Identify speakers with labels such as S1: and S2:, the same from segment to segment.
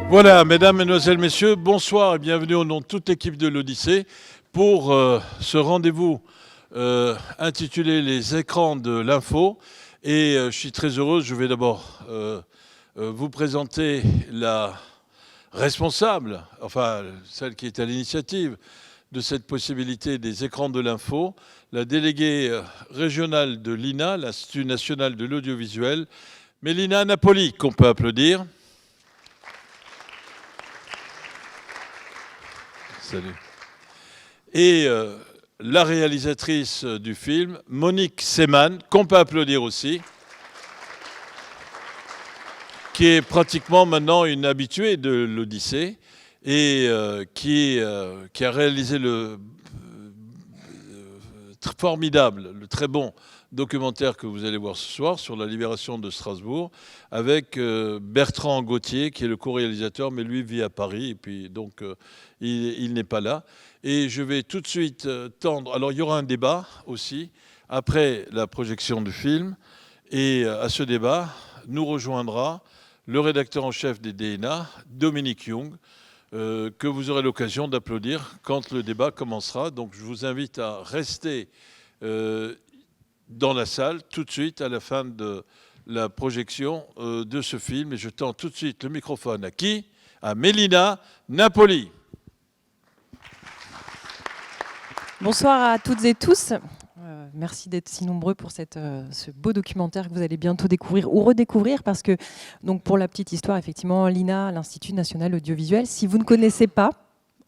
S1: Voilà, mesdames, mesdemoiselles, messieurs, bonsoir et bienvenue au nom de toute l'équipe de l'Odyssée pour ce rendez-vous intitulé Les écrans de l'info. Et je suis très heureux, je vais d'abord vous présenter la responsable, enfin celle qui est à l'initiative de cette possibilité des écrans de l'info, la déléguée régionale de l'INA, l'Institut national de l'audiovisuel, Mélina Napoli, qu'on peut applaudir. Salut. Et la réalisatrice du film, Monique Seman, qu'on peut applaudir aussi, qui est pratiquement maintenant une habituée de l'Odyssée et qui a réalisé le formidable, le très bon documentaire que vous allez voir ce soir sur la libération de Strasbourg avec Bertrand Gauthier qui est le co-réalisateur, mais lui vit à Paris et puis donc il n'est pas là. Et je vais tout de suite tendre. Alors il y aura un débat aussi après la projection du film et à ce débat nous rejoindra le rédacteur en chef des DNA, Dominique Young, que vous aurez l'occasion d'applaudir quand le débat commencera. Donc je vous invite à rester dans la salle tout de suite à la fin de la projection de ce film. Et je tends tout de suite le microphone à qui ? À Mélina Napoli.
S2: Bonsoir à toutes et tous. Merci d'être si nombreux pour ce beau documentaire que vous allez bientôt découvrir ou redécouvrir parce que, donc pour la petite histoire, effectivement, l'INA, l'Institut national audiovisuel, si vous ne connaissez pas,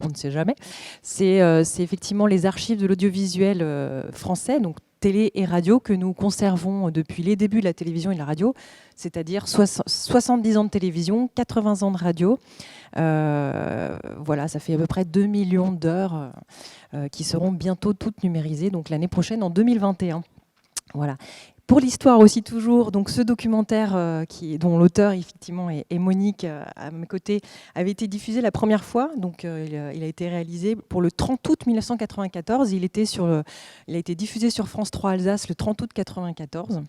S2: on ne sait jamais, c'est effectivement les archives de l'audiovisuel français, donc télé et radio, que nous conservons depuis les débuts de la télévision et de la radio, c'est-à-dire 70 ans de télévision, 80 ans de radio. Voilà, ça fait à peu près 2 millions d'heures qui seront bientôt toutes numérisées, donc l'année prochaine, en 2021. Voilà. Pour l'histoire aussi toujours, donc ce documentaire dont l'auteur effectivement est Monique à mes côtés avait été diffusé la première fois, donc il a été réalisé pour le 30 août 1994. Il a été diffusé sur France 3 Alsace le 30 août 1994.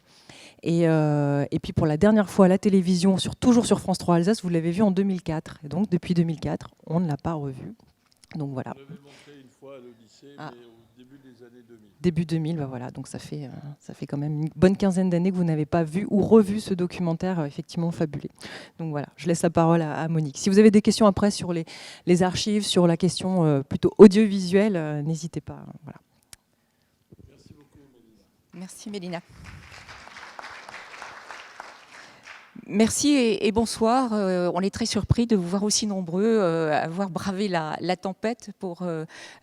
S2: Et puis pour la dernière fois à la télévision, toujours sur France 3 Alsace, vous l'avez vu en 2004. Et donc depuis 2004, on ne l'a pas revu. Donc voilà.
S1: Vous l'avez montré une fois à l'Odyssée, mais au début des années 2000.
S2: Début 2000, ben voilà, donc ça fait quand même une bonne quinzaine d'années que vous n'avez pas vu ou revu ce documentaire effectivement fabuleux. Donc voilà, je laisse la parole à Monique. Si vous avez des questions après sur les archives, sur la question plutôt audiovisuelle, n'hésitez pas. Voilà.
S1: Merci beaucoup, Mélina.
S3: Merci, Mélina. Merci et bonsoir. On est très surpris de vous voir aussi nombreux à avoir bravé la tempête pour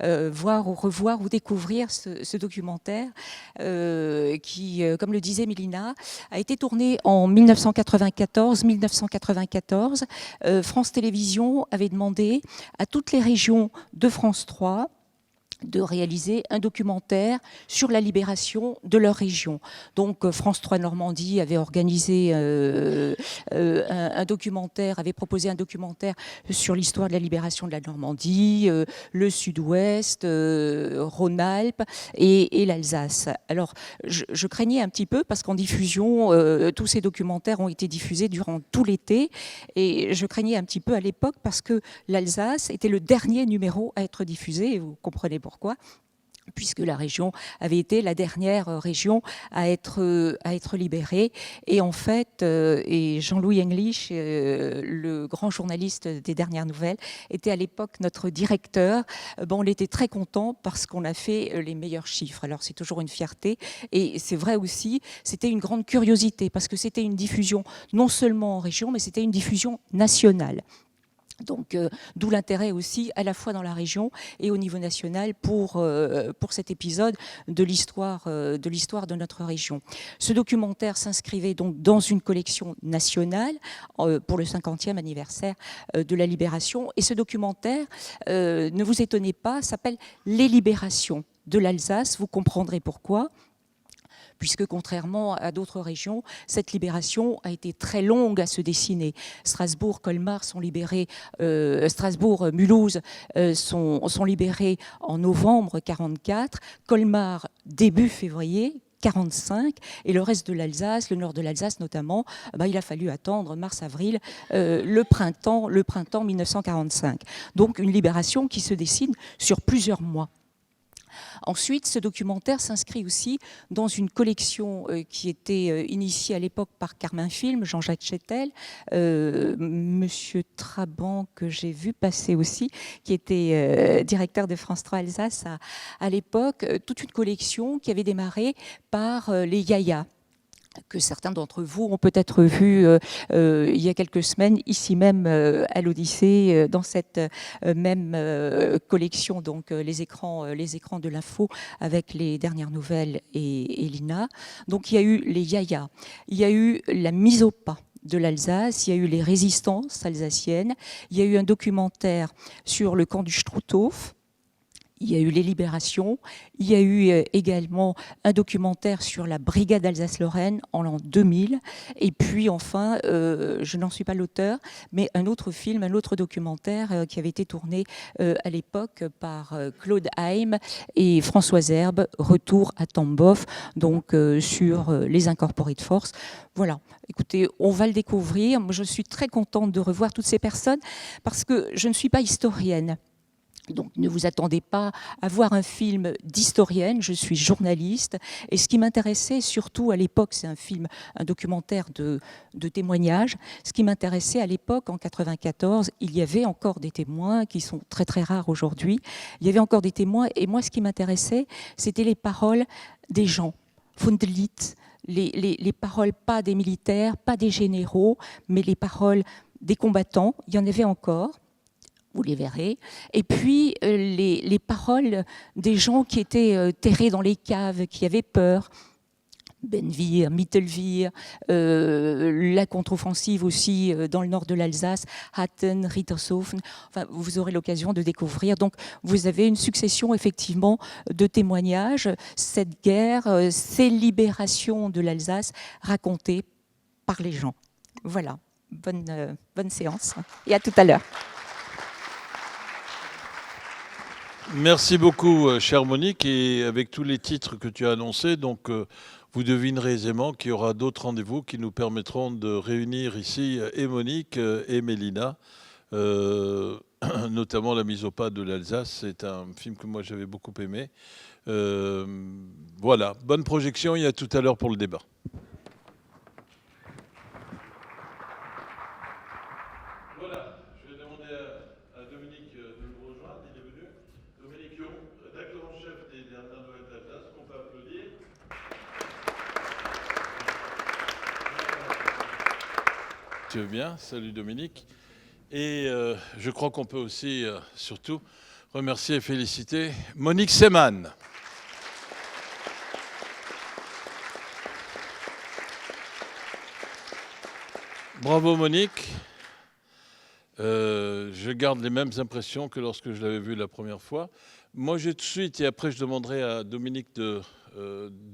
S3: voir ou revoir ou découvrir ce documentaire qui, comme le disait Mélina, a été tourné en 1994. France Télévisions avait demandé à toutes les régions de France 3 de réaliser un documentaire sur la libération de leur région. Donc France 3 Normandie avait organisé un documentaire, avait proposé un documentaire sur l'histoire de la libération de la Normandie, le Sud-Ouest, Rhône-Alpes et l'Alsace. Alors je craignais un petit peu parce qu'en diffusion, tous ces documentaires ont été diffusés durant tout l'été et je craignais un petit peu à l'époque parce que l'Alsace était le dernier numéro à être diffusé et vous comprenez pourquoi, puisque la région avait été la dernière région à être libérée. Et en fait, et Jean-Louis English, le grand journaliste des dernières nouvelles, était à l'époque notre directeur. Bon, on était très content parce qu'on a fait les meilleurs chiffres. Alors c'est toujours une fierté. Et c'est vrai aussi, c'était une grande curiosité parce que c'était une diffusion non seulement en région, mais c'était une diffusion nationale. Donc, d'où l'intérêt aussi, à la fois dans la région et au niveau national, pour cet épisode de l'histoire de notre région. Ce documentaire s'inscrivait donc dans une collection nationale pour le 50e anniversaire de la Libération. Et ce documentaire, ne vous étonnez pas, s'appelle « Les libérations de l'Alsace ». Vous comprendrez pourquoi. puisque contrairement à d'autres régions, cette libération a été très longue à se dessiner. Strasbourg, Colmar sont libérés, Strasbourg, Mulhouse sont libérés en novembre 1944, Colmar début février 1945, et le reste de l'Alsace, le nord de l'Alsace notamment, il a fallu attendre mars-avril, le printemps 1945. Donc une libération qui se dessine sur plusieurs mois. Ensuite, ce documentaire s'inscrit aussi dans une collection qui était initiée à l'époque par Carmin Film, Jean-Jacques Chétel, Monsieur Traban, que j'ai vu passer aussi, qui était directeur de France 3 Alsace à l'époque, toute une collection qui avait démarré par les Yaya, que certains d'entre vous ont peut-être vu il y a quelques semaines, ici même à l'Odyssée, dans cette même collection, donc les écrans de l'info avec les dernières nouvelles et l'INA. Donc il y a eu les Yaya, il y a eu la mise au pas de l'Alsace, il y a eu les résistances alsaciennes, il y a eu un documentaire sur le camp du Struthof, il y a eu les libérations, il y a eu également un documentaire sur la brigade Alsace-Lorraine en l'an 2000, et puis enfin, je n'en suis pas l'auteur, mais un autre film, un autre documentaire qui avait été tourné à l'époque par Claude Haim et Françoise Herbe, Retour à Tambov, donc sur les incorporés de force. Voilà, écoutez, on va le découvrir. Moi, je suis très contente de revoir toutes ces personnes parce que je ne suis pas historienne. Donc ne vous attendez pas à voir un film d'historienne, je suis journaliste et ce qui m'intéressait surtout à l'époque, c'est un documentaire de témoignages, ce qui m'intéressait à l'époque en 1994, il y avait encore des témoins qui sont très très rares aujourd'hui, il y avait encore des témoins et moi ce qui m'intéressait c'était les paroles des gens, von der Lied, les paroles pas des militaires, pas des généraux, mais les paroles des combattants, il y en avait encore. Vous les verrez. Et puis, les paroles des gens qui étaient terrés dans les caves, qui avaient peur. Benvir, Mittelvir, la contre-offensive aussi dans le nord de l'Alsace, Hatten, Rittershofen. Enfin, vous aurez l'occasion de découvrir. Donc, vous avez une succession effectivement de témoignages. Cette guerre, ces libérations de l'Alsace racontées par les gens. Voilà. Bonne séance. Et à tout à l'heure.
S1: Merci beaucoup, chère Monique. Et avec tous les titres que tu as annoncés, donc, vous devinerez aisément qu'il y aura d'autres rendez-vous qui nous permettront de réunir ici et Monique et Mélina, notamment La mise au pas de l'Alsace. C'est un film que moi j'avais beaucoup aimé. Voilà, bonne projection et à tout à l'heure pour le débat. Voilà, je vais demander à Dominique de nous rejoindre. Il est venu. Dominique Yon, rédacteur en chef des dernières nouvelles d'Alsace, qu'on peut applaudir. Tu veux bien? Salut Dominique. Et je crois qu'on peut aussi, surtout, remercier et féliciter Monique Seman. Bravo Monique. Je garde les mêmes impressions que lorsque je l'avais vue la première fois. Moi, j'ai tout de suite, et après je demanderai à Dominique de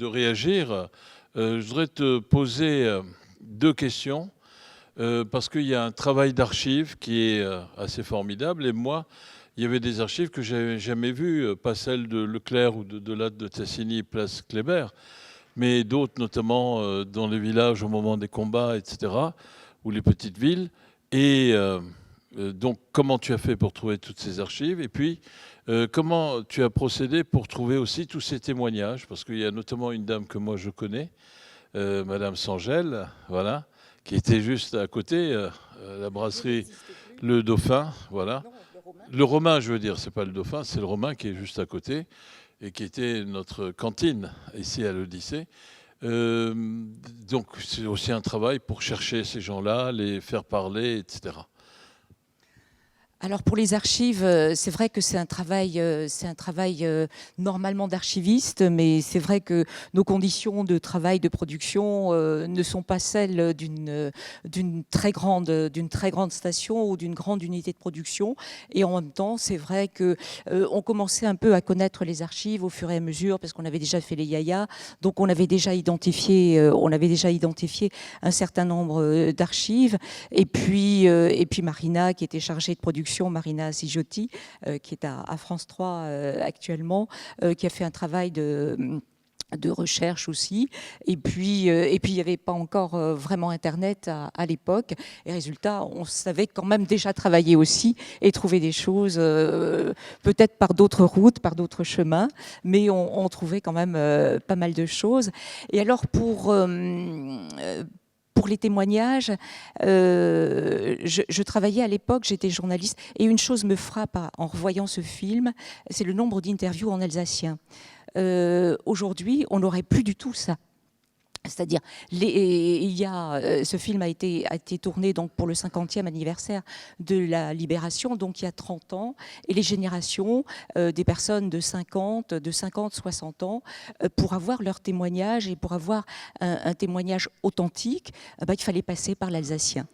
S1: réagir, je voudrais te poser deux questions, parce qu'il y a un travail d'archives qui est assez formidable, et moi, il y avait des archives que je n'avais jamais vues, pas celles de Leclerc ou de Latte de Tassigny, place Kléber, mais d'autres, notamment dans les villages au moment des combats, etc., ou les petites villes. Et donc, comment tu as fait pour trouver toutes ces archives? Et puis, comment tu as procédé pour trouver aussi tous ces témoignages? Parce qu'il y a notamment une dame que moi je connais, Madame Sangel, voilà, qui était juste à côté, la brasserie Le Dauphin, voilà. Le Romain, je veux dire, c'est pas le Dauphin, c'est le Romain qui est juste à côté et qui était notre cantine ici à l'Odyssée. Donc c'est aussi un travail pour chercher ces gens-là, les faire parler, etc.
S3: Alors pour les archives, c'est vrai que c'est un travail normalement d'archiviste, mais c'est vrai que nos conditions de travail, de production ne sont pas celles d'une très grande station ou d'une grande unité de production. Et en même temps, c'est vrai que on commençait un peu à connaître les archives au fur et à mesure, parce qu'on avait déjà fait les yayas, donc on avait déjà identifié un certain nombre d'archives. Et puis Marina, qui était chargée de production, Marina Sigiotti, qui est à France 3 actuellement, qui a fait un travail de recherche aussi. Et puis il n'y avait pas encore vraiment Internet à l'époque. Et résultat, on savait quand même déjà travailler aussi et trouver des choses, peut-être par d'autres routes, par d'autres chemins, mais on trouvait quand même pas mal de choses. Et alors pour les témoignages, je travaillais à l'époque, j'étais journaliste, et une chose me frappe en revoyant ce film, c'est le nombre d'interviews en alsacien. Aujourd'hui, on n'aurait plus du tout ça. C'est-à-dire, ce film a été tourné donc pour le 50e anniversaire de la Libération, donc il y a 30 ans, et les générations des personnes de 50, 60 ans, pour avoir leur témoignage et pour avoir un témoignage authentique, il fallait passer par l'alsacien.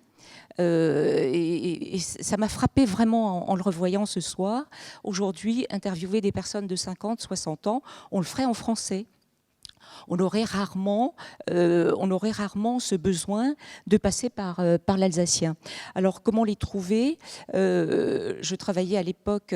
S3: Et ça m'a frappé vraiment en le revoyant ce soir. Aujourd'hui, interviewer des personnes de 50, 60 ans, on le ferait en français. On aurait rarement ce besoin de passer par l'alsacien. Alors, comment les trouver ? Je travaillais à l'époque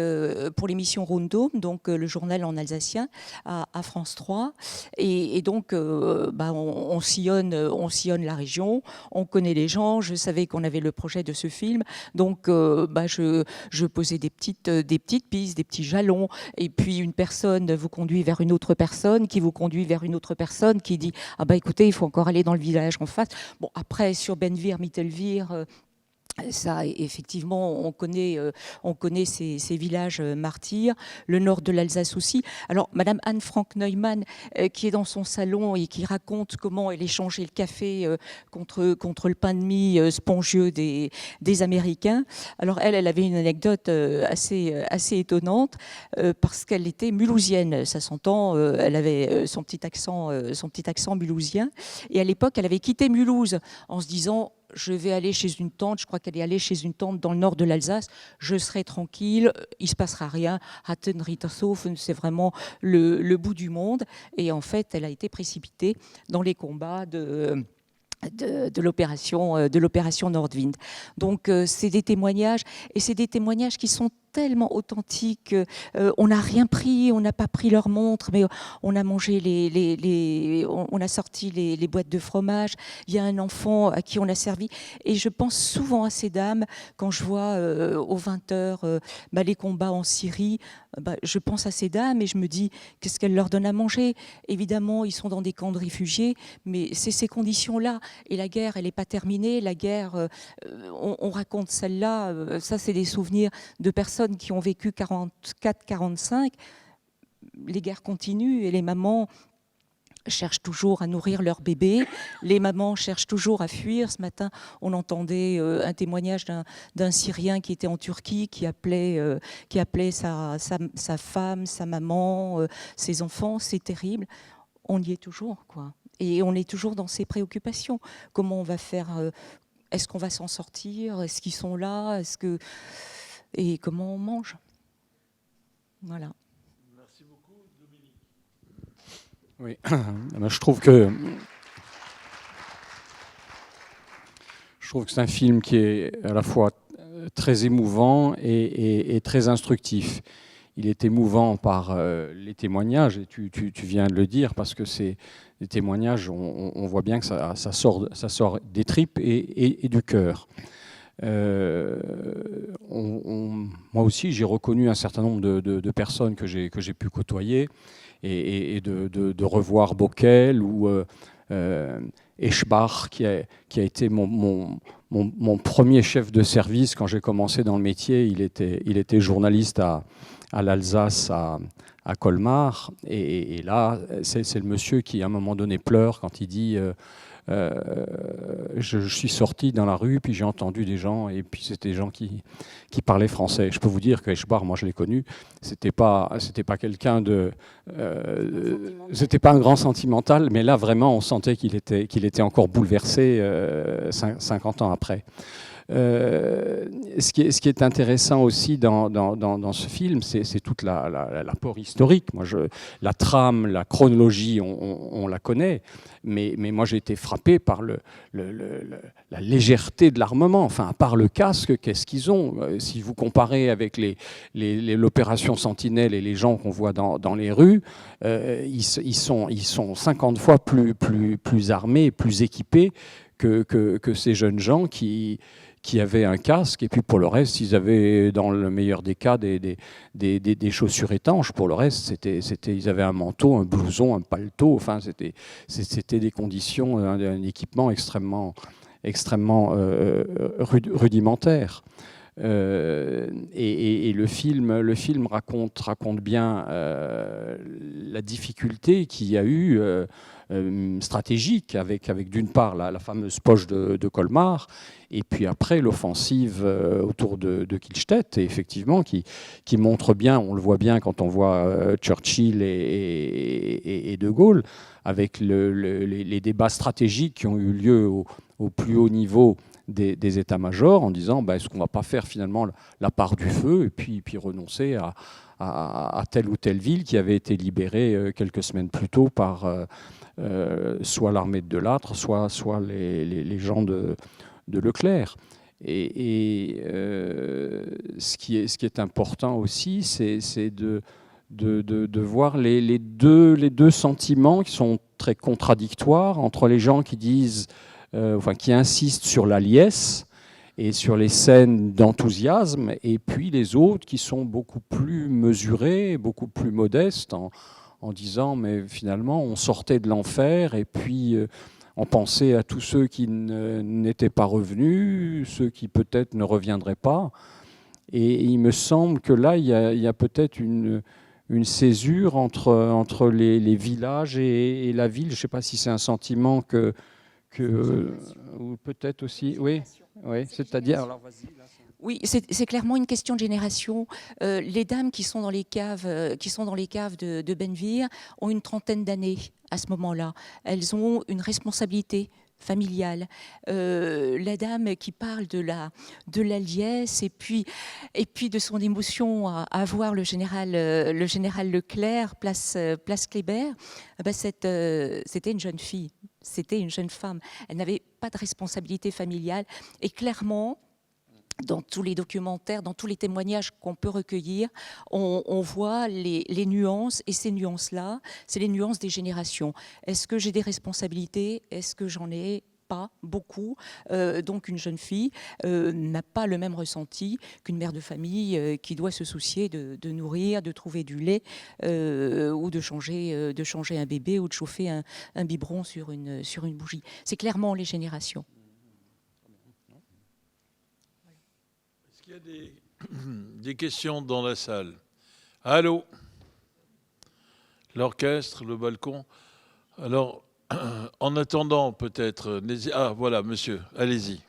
S3: pour l'émission Rundum, donc le journal en alsacien, à France 3. Et donc, on sillonne la région, on connaît les gens. Je savais qu'on avait le projet de ce film. Donc, je posais des petites pistes, des petits jalons. Et puis, une personne vous conduit vers une autre personne, qui vous conduit vers une autre personne, qui dit « Ah écoutez, il faut encore aller dans le village en face ». Bon, après, sur Benvir, Mittelvir, ça, effectivement, on connaît ces villages martyrs, le nord de l'Alsace aussi. Alors, Madame Anne-Frank Neumann, qui est dans son salon et qui raconte comment elle échangeait le café contre le pain de mie spongieux des Américains. Alors, elle avait une anecdote assez étonnante parce qu'elle était mulhousienne. Ça s'entend, elle avait son petit accent mulhousien. Et à l'époque, elle avait quitté Mulhouse en se disant « Je vais aller chez une tante », je crois qu'elle est allée chez une tante dans le nord de l'Alsace, je serai tranquille, il ne se passera rien, Hatten, Rittershofen, c'est vraiment le bout du monde. Et en fait, elle a été précipitée dans les combats de l'opération Nordwind. Donc, c'est des témoignages, et c'est des témoignages qui sont tellement authentiques. On n'a rien pris, on n'a pas pris leur montre, mais on a mangé on a sorti les boîtes de fromage. Il y a un enfant à qui on a servi. Et je pense souvent à ces dames quand je vois aux 20h les combats en Syrie. Je pense à ces dames et je me dis qu'est-ce qu'elles leur donnent à manger. Évidemment, ils sont dans des camps de réfugiés, mais c'est ces conditions-là. Et la guerre, elle n'est pas terminée. La guerre, on raconte celle-là. Ça, c'est des souvenirs de personnes qui ont vécu 44-45. Les guerres continuent et les mamans cherchent toujours à nourrir leur bébé. Les mamans cherchent toujours à fuir. Ce matin, on entendait un témoignage d'un Syrien qui était en Turquie, qui appelait sa femme, sa maman, ses enfants. C'est terrible. On y est toujours, quoi. Et on est toujours dans ces préoccupations. Comment on va faire ? Est-ce qu'on va s'en sortir ? Est-ce qu'ils sont là ? Et comment on mange ? Voilà.
S1: Merci beaucoup, Dominique.
S4: Oui, je trouve que c'est un film qui est à la fois très émouvant et très instructif. Il est émouvant par les témoignages, et tu viens de le dire, parce que c'est des témoignages, on voit bien que ça sort des tripes et du cœur. Moi aussi, j'ai reconnu un certain nombre de personnes que j'ai pu côtoyer et de revoir Bockel ou Eschbach, qui a été mon premier chef de service quand j'ai commencé dans le métier. Il était journaliste à l'Alsace, à Colmar. Et là, c'est le monsieur qui, à un moment donné, pleure quand il dit je suis sorti dans la rue, puis j'ai entendu des gens, et puis c'était des gens qui parlaient français. Je peux vous dire que Eschbar, moi je l'ai connu, c'était pas quelqu'un de... c'était pas un grand sentimental, mais là vraiment on sentait qu'il était encore bouleversé 50 ans après. Ce qui est intéressant aussi dans ce film, c'est toute l'apport historique. La trame, la chronologie, on la connaît, mais moi j'ai été frappé par la légèreté de l'armement. Enfin, à part le casque, qu'est-ce qu'ils ont? Si vous comparez avec l'opération Sentinelle et les gens qu'on voit dans les rues, ils sont 50 fois plus armés, plus équipés que ces jeunes gens qui avaient un casque, et puis pour le reste, ils avaient, dans le meilleur des cas, des chaussures étanches. Pour le reste, ils avaient un manteau, un blouson, un paletot. Enfin, c'était des conditions, un équipement extrêmement rudimentaire. Et le film raconte bien la difficulté qu'il y a eu stratégique avec d'une part la fameuse poche de Colmar, et puis après l'offensive autour de Kielstedt, et effectivement qui montre bien, on le voit bien quand on voit Churchill et De Gaulle, avec les débats stratégiques qui ont eu lieu au plus haut niveau des états-majors, en disant est-ce qu'on ne va pas faire finalement la part du feu et puis renoncer à telle ou telle ville qui avait été libérée quelques semaines plus tôt par soit l'armée de Delattre, soit les gens de Leclerc. Et ce qui est important aussi, c'est de voir les deux sentiments qui sont très contradictoires entre les gens qui disent, qui insistent sur la liesse et sur les scènes d'enthousiasme, et puis les autres qui sont beaucoup plus mesurés, beaucoup plus modestes, en disant mais finalement on sortait de l'enfer, et puis on pensait à tous ceux qui n'étaient pas revenus, ceux qui peut-être ne reviendraient pas. Et il me semble que là il y a peut-être une césure entre les villages et la ville. Je ne sais pas si c'est un sentiment ou peut-être aussi, oui, c'est-à-dire... Alors, vas-y, là.
S3: Oui, c'est clairement une question de génération. Les dames qui sont dans les caves, de Benneville ont une trentaine d'années à ce moment-là. Elles ont une responsabilité familiale. La dame qui parle de la liesse et puis de son émotion à voir le général Leclerc, place Kléber, c'était une jeune fille, c'était une jeune femme. Elle n'avait pas de responsabilité familiale, et clairement, dans tous les documentaires, dans tous les témoignages qu'on peut recueillir, on voit les nuances, et ces nuances-là, c'est les nuances des générations. Est-ce que j'ai des responsabilités? Est-ce que j'en ai pas beaucoup? Donc une jeune fille n'a pas le même ressenti qu'une mère de famille qui doit se soucier de nourrir, de trouver du lait, ou de changer un bébé, ou de chauffer un biberon sur une bougie. C'est clairement les générations.
S1: Il y a des questions dans la salle. Allô? L'orchestre, le balcon. Alors, en attendant, peut-être... Ah, voilà, monsieur, allez-y.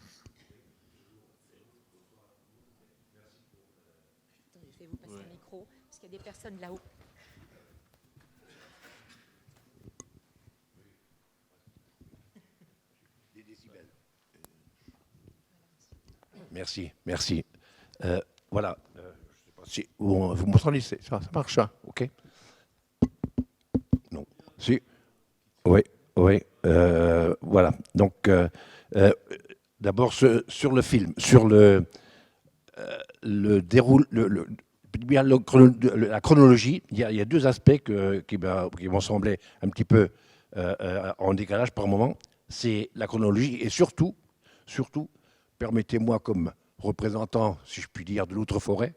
S3: Je vais vous passer le micro, parce qu'il y a des personnes là-haut.
S5: Merci. Voilà. Je sais pas si vous m'entendez, ça marche, hein, ok. Non. Si. Oui. Voilà. Donc, d'abord sur le film, sur la chronologie, il y a deux aspects qui m'ont semblé un petit peu en décalage par moment. C'est la chronologie et surtout, permettez-moi comme représentant, si je puis dire, de l'outre-forêt,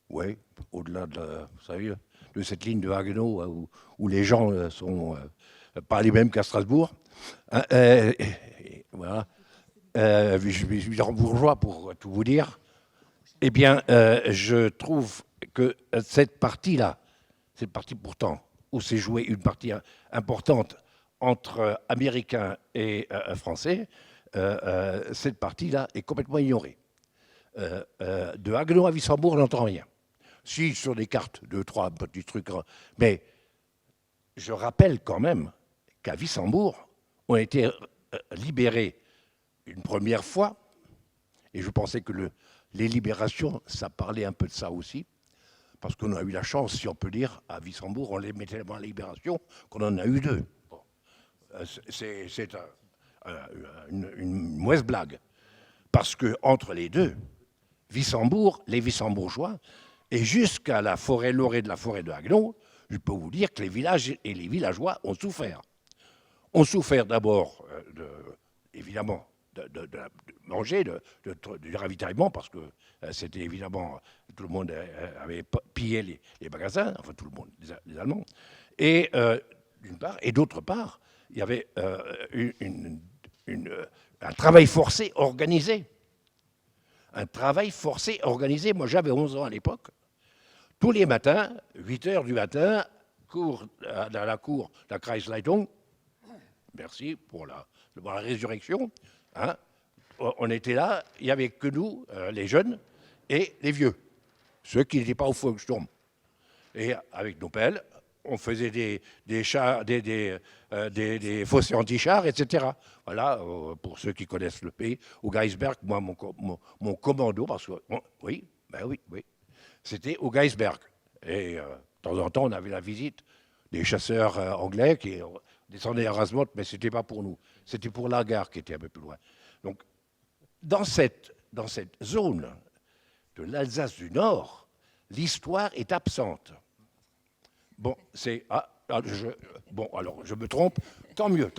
S5: oui, au-delà vous savez, de cette ligne de Haguenau où les gens sont pas les mêmes qu'à Strasbourg. Voilà. Je suis bourgeois pour tout vous dire. Eh bien, je trouve que cette partie pourtant, où s'est jouée une partie importante entre Américains et Français, cette partie-là est complètement ignorée. De Haguenau à Wissembourg, on n'entend rien. Si, sur des cartes, 2, 3 petits trucs. Mais je rappelle quand même qu'à Wissembourg, on a été libérés une première fois, et je pensais que les libérations, ça parlait un peu de ça aussi, parce qu'on a eu la chance, si on peut dire, à Wissembourg, on les mettait tellement en libération qu'on en a eu 2. Bon. C'est une mauvaise blague, parce qu'entre les deux, Wissembourg, les Wissembourgeois, et jusqu'à la forêt lorée de la forêt de Haguenau, je peux vous dire que les villages et les villageois ont souffert. Ont souffert d'abord, évidemment, de manger, du ravitaillement, parce que c'était évidemment, tout le monde avait pillé les magasins, enfin tout le monde, les Allemands, et d'une part, et d'autre part, il y avait un travail forcé organisé. Un travail forcé organisé. Moi, j'avais 11 ans à l'époque. Tous les matins, 8 heures du matin, dans la cour, la Kreisleitung, merci pour la résurrection, hein, on était là, il n'y avait que nous, les jeunes, et les vieux, ceux qui n'étaient pas au Volkssturm. Et avec nos pelles, on faisait des fossés anti-chars, etc. Voilà, pour ceux qui connaissent le pays, au Geisberg, moi, mon commando, parce que, oui, c'était au Geisberg. Et de temps en temps, on avait la visite des chasseurs anglais qui descendaient à Rasmont, mais ce n'était pas pour nous. C'était pour la gare qui était un peu plus loin. Donc, dans cette zone de l'Alsace du Nord, l'histoire est absente. Bon, alors je me trompe. Tant mieux.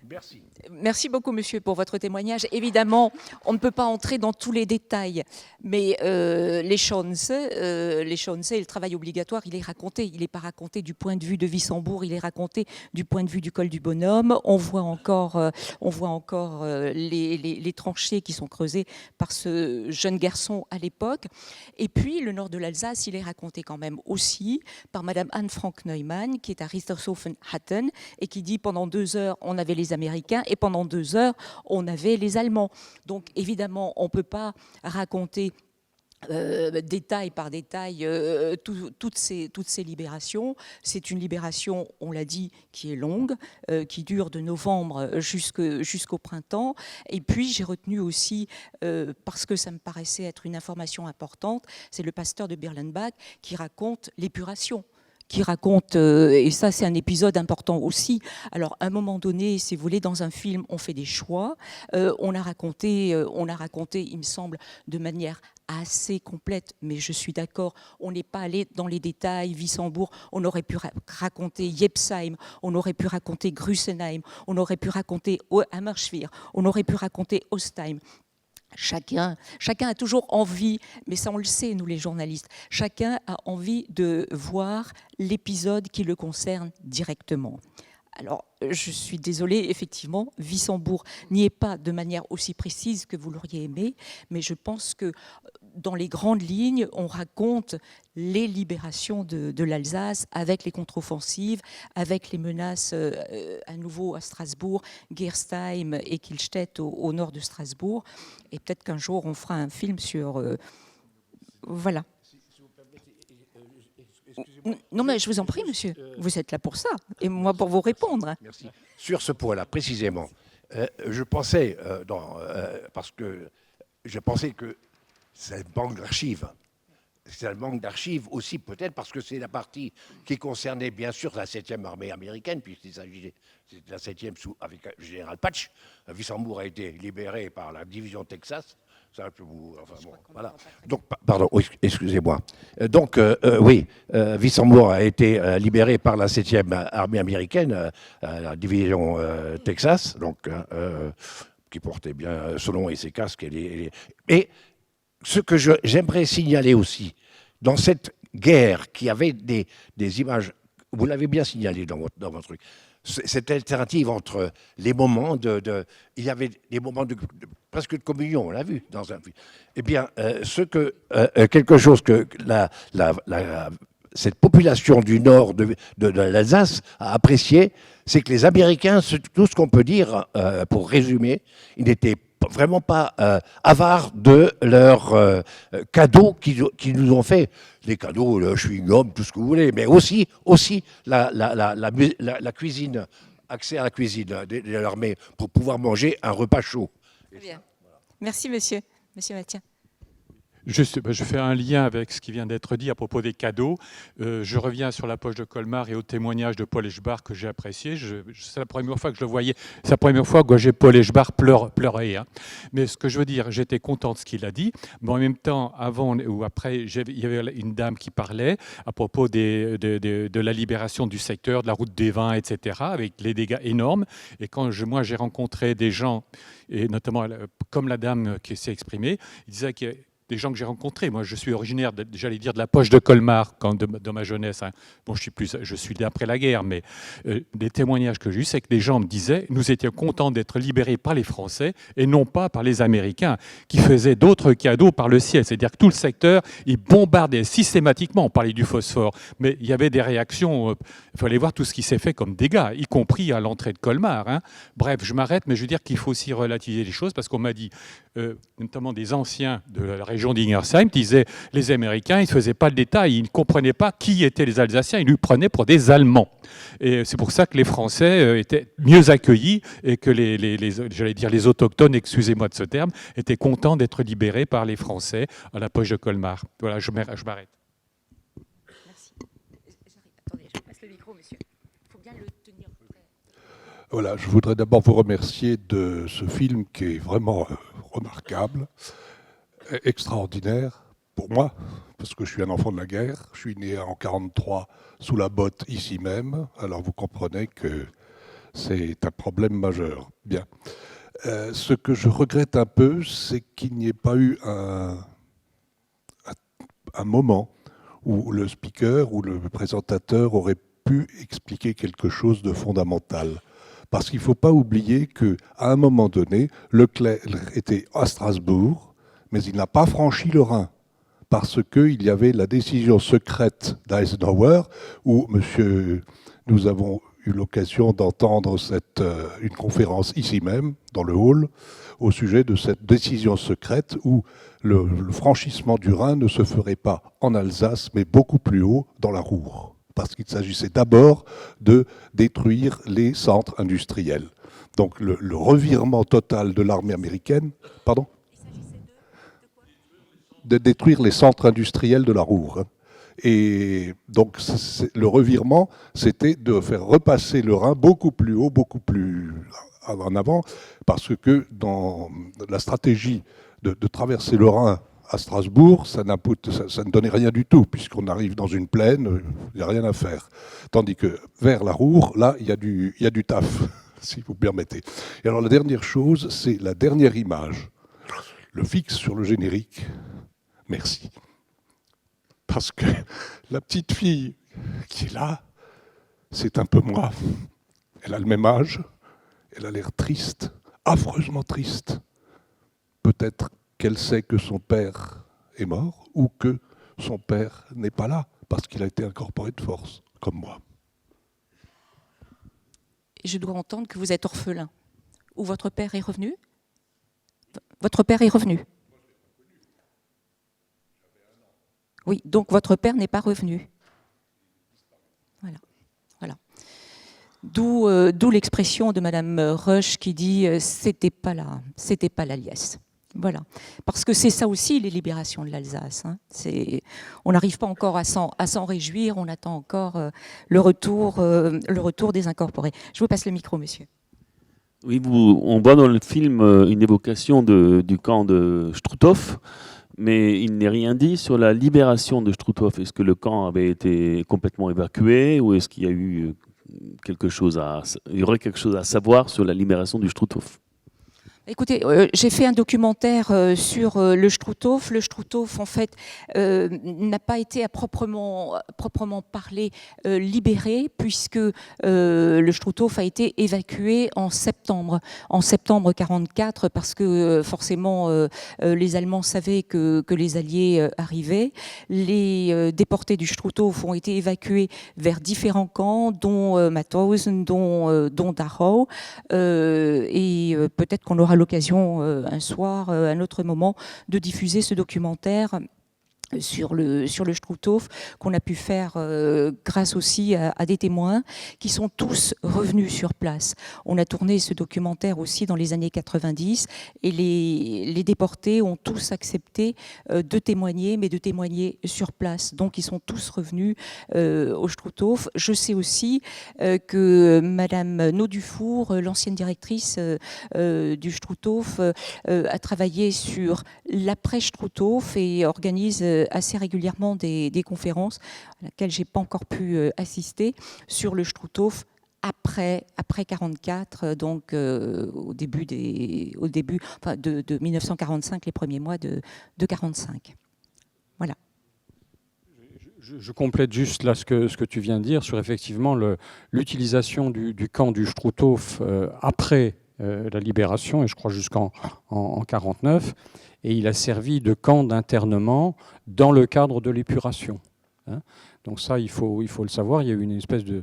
S5: Merci.
S3: Merci beaucoup, monsieur, pour votre témoignage. Évidemment, on ne peut pas entrer dans tous les détails, mais les Chance et le travail obligatoire, il est raconté. Il n'est pas raconté du point de vue de Wissembourg, il est raconté du point de vue du col du Bonhomme. On voit encore les tranchées qui sont creusées par ce jeune garçon à l'époque. Et puis, le nord de l'Alsace, il est raconté quand même aussi par Madame Anne-Frank Neumann, qui est à Richtershofen-Hatten, et qui dit pendant 2 heures, on avait les Américains, et pendant 2 heures, on avait les Allemands. Donc évidemment, on ne peut pas raconter détail par détail toutes ces libérations. C'est une libération, on l'a dit, qui est longue, qui dure de novembre jusqu'au printemps. Et puis j'ai retenu aussi, parce que ça me paraissait être une information importante, c'est le pasteur de Birlenbach qui raconte l'épuration. Qui raconte, et ça c'est un épisode important aussi. Alors à un moment donné, si vous voulez, dans un film, on fait des choix. On a raconté, il me semble, de manière assez complète, mais je suis d'accord, on n'est pas allé dans les détails. Wissembourg, on aurait pu raconter Jepsheim, on aurait pu raconter Grüssenheim, on aurait pu raconter Hammerschwir, on aurait pu raconter Ostheim. Chacun a toujours envie, mais ça on le sait nous les journalistes, chacun a envie de voir l'épisode qui le concerne directement. Alors, je suis désolée, effectivement, Wissembourg n'y est pas de manière aussi précise que vous l'auriez aimé, mais je pense que dans les grandes lignes, on raconte les libérations de l'Alsace avec les contre-offensives, avec les menaces à nouveau à Strasbourg, Gerstheim et Kielstedt au nord de Strasbourg. Et peut-être qu'un jour, on fera un film sur... voilà. Non, mais je vous en prie, monsieur. Vous êtes là pour ça, et moi pour vous répondre.
S5: Merci. Sur ce point-là, précisément, je pensais, parce que je pensais que c'est un manque d'archives. C'est un manque d'archives aussi, peut-être, parce que c'est la partie qui concernait, bien sûr, la 7e armée américaine, puisqu'il s'agissait de la 7e avec le général Patch. Wissembourg a été libéré par la division Texas. Ça, voilà. Donc, pardon, excusez-moi. Donc, oui, Wissembourg a été libéré par la 7e armée américaine, la division Texas, donc, qui portait bien son nom et ses casques. Et ce que j'aimerais signaler aussi, dans cette guerre qui avait des images, vous l'avez bien signalé dans votre truc, cette alternative entre les moments il y avait des moments presque de communion, on l'a vu dans un film. Eh bien, quelque chose que cette population du nord de l'Alsace a apprécié, c'est que les Américains, tout ce qu'on peut dire, pour résumer, ils n'étaient vraiment pas avares de leurs cadeaux qu'ils nous ont fait. Les cadeaux, le chewing-gum, tout ce que vous voulez, mais aussi la cuisine, accès à la cuisine de l'armée pour pouvoir manger un repas chaud.
S3: Très bien. Merci, monsieur. Monsieur Mathieu.
S6: Juste, je fais un lien avec ce qui vient d'être dit à propos des cadeaux. Je reviens sur la poche de Colmar et au témoignage de Paul Eschbach que j'ai apprécié. C'est la première fois que je le voyais. C'est la première fois que j'ai Paul Eschbach pleurer. Hein. Mais ce que je veux dire, j'étais content de ce qu'il a dit. Mais en même temps, avant ou après, il y avait une dame qui parlait à propos de la libération du secteur, de la route des vins, etc., avec les dégâts énormes. Et quand moi, j'ai rencontré des gens, et notamment comme la dame qui s'est exprimée, il disait que des gens que j'ai rencontrés. Moi, je suis originaire, j'allais dire, de la poche de Colmar dans ma jeunesse. Hein. Bon, je suis d'après la guerre, mais des témoignages que j'ai eus, c'est que des gens me disaient nous étions contents d'être libérés par les Français et non pas par les Américains, qui faisaient d'autres cadeaux par le ciel. C'est-à-dire que tout le secteur, ils bombardaient systématiquement. On parlait du phosphore, mais il y avait des réactions. Il fallait voir tout ce qui s'est fait comme dégâts, y compris à l'entrée de Colmar. Hein. Bref, je m'arrête, mais je veux dire qu'il faut aussi relativiser les choses, parce qu'on m'a dit, notamment des anciens de la région d'Ingersheim, disaient les Américains, ils ne faisaient pas le détail, ils ne comprenaient pas qui étaient les Alsaciens, ils nous prenaient pour des Allemands. Et c'est pour ça que les Français étaient mieux accueillis et que j'allais dire les autochtones, excusez-moi de ce terme, étaient contents d'être libérés par les Français à la poche de Colmar. Voilà, je m'arrête.
S3: Merci. Attendez, je passe le micro, monsieur. Il faut bien le tenir.
S7: Voilà, je voudrais d'abord vous remercier de ce film qui est vraiment remarquable, extraordinaire pour moi, parce que je suis un enfant de la guerre. Je suis né en 1943 sous la botte ici même, alors vous comprenez que c'est un problème majeur. Bien. Ce que je regrette un peu, c'est qu'il n'y ait pas eu un moment où le speaker ou le présentateur aurait pu expliquer quelque chose de fondamental. Parce qu'il ne faut pas oublier qu'à un moment donné, Leclerc était à Strasbourg, mais il n'a pas franchi le Rhin, parce qu'il y avait la décision secrète d'Eisenhower, où nous avons eu l'occasion d'entendre une conférence ici même, dans le hall, au sujet de cette décision secrète où le franchissement du Rhin ne se ferait pas en Alsace, mais beaucoup plus haut, dans la Ruhr. Parce qu'il s'agissait d'abord de détruire les centres industriels. Donc le revirement total de l'armée américaine... Pardon ? De détruire les centres industriels de la Ruhr. Et donc le revirement, c'était de faire repasser le Rhin beaucoup plus haut, beaucoup plus en avant, parce que dans la stratégie de traverser le Rhin à Strasbourg, ça ne donnait rien du tout, puisqu'on arrive dans une plaine, il n'y a rien à faire. Tandis que vers la Ruhr, là, il y a du taf, si vous permettez. Et alors la dernière chose, c'est la dernière image. Le fixe sur le générique. Merci. Parce que la petite fille qui est là, c'est un peu moi. Elle a le même âge, elle a l'air triste, affreusement triste. Peut-être qu'elle sait que son père est mort ou que son père n'est pas là parce qu'il a été incorporé de force, comme moi.
S3: Je dois entendre que vous êtes orphelin. Ou votre père est revenu ? Votre père est revenu ? Oui, donc votre père n'est pas revenu. Voilà. D'où l'expression de Madame Rush qui dit c'était pas la liesse. Voilà, parce que c'est ça aussi les libérations de l'Alsace. Hein. On n'arrive pas encore à s'en réjouir, on attend encore le retour des incorporés. Je vous passe le micro, monsieur.
S8: Oui, on voit dans le film une évocation du camp de Struthof, mais il n'est rien dit sur la libération de Struthof. Est-ce que le camp avait été complètement évacué ou est-ce qu'il y a eu il y aurait quelque chose à savoir sur la libération du Struthof?
S3: Écoutez, j'ai fait un documentaire sur le Struthof. Le Struthof, en fait, n'a pas été à proprement parler libéré, puisque le Struthof a été évacué en septembre 44, parce que forcément les Allemands savaient que les Alliés arrivaient. Les déportés du Struthof ont été évacués vers différents camps, dont Mauthausen, dont Dachau, et peut-être qu'on aura l'occasion un soir, à un autre moment, de diffuser ce documentaire sur le Struthof, qu'on a pu faire grâce aussi à des témoins qui sont tous revenus sur place. On a tourné ce documentaire aussi dans les années 90 et les déportés ont tous accepté de témoigner, mais de témoigner sur place. Donc ils sont tous revenus au Struthof. Je sais aussi que Madame Naudufour, l'ancienne directrice du Struthof, a travaillé sur l'après-Struthof et organise assez régulièrement des conférences à laquelle j'ai pas encore pu assister sur le Struthof après 44, donc au début de 1945, les premiers mois de 45. Voilà.
S4: Je complète juste là ce que tu viens de dire sur effectivement l'utilisation du camp du Struthof après la libération, et je crois jusqu'en 49, et il a servi de camp d'internement dans le cadre de l'épuration. Hein. Donc ça, il faut le savoir, il y a eu une espèce de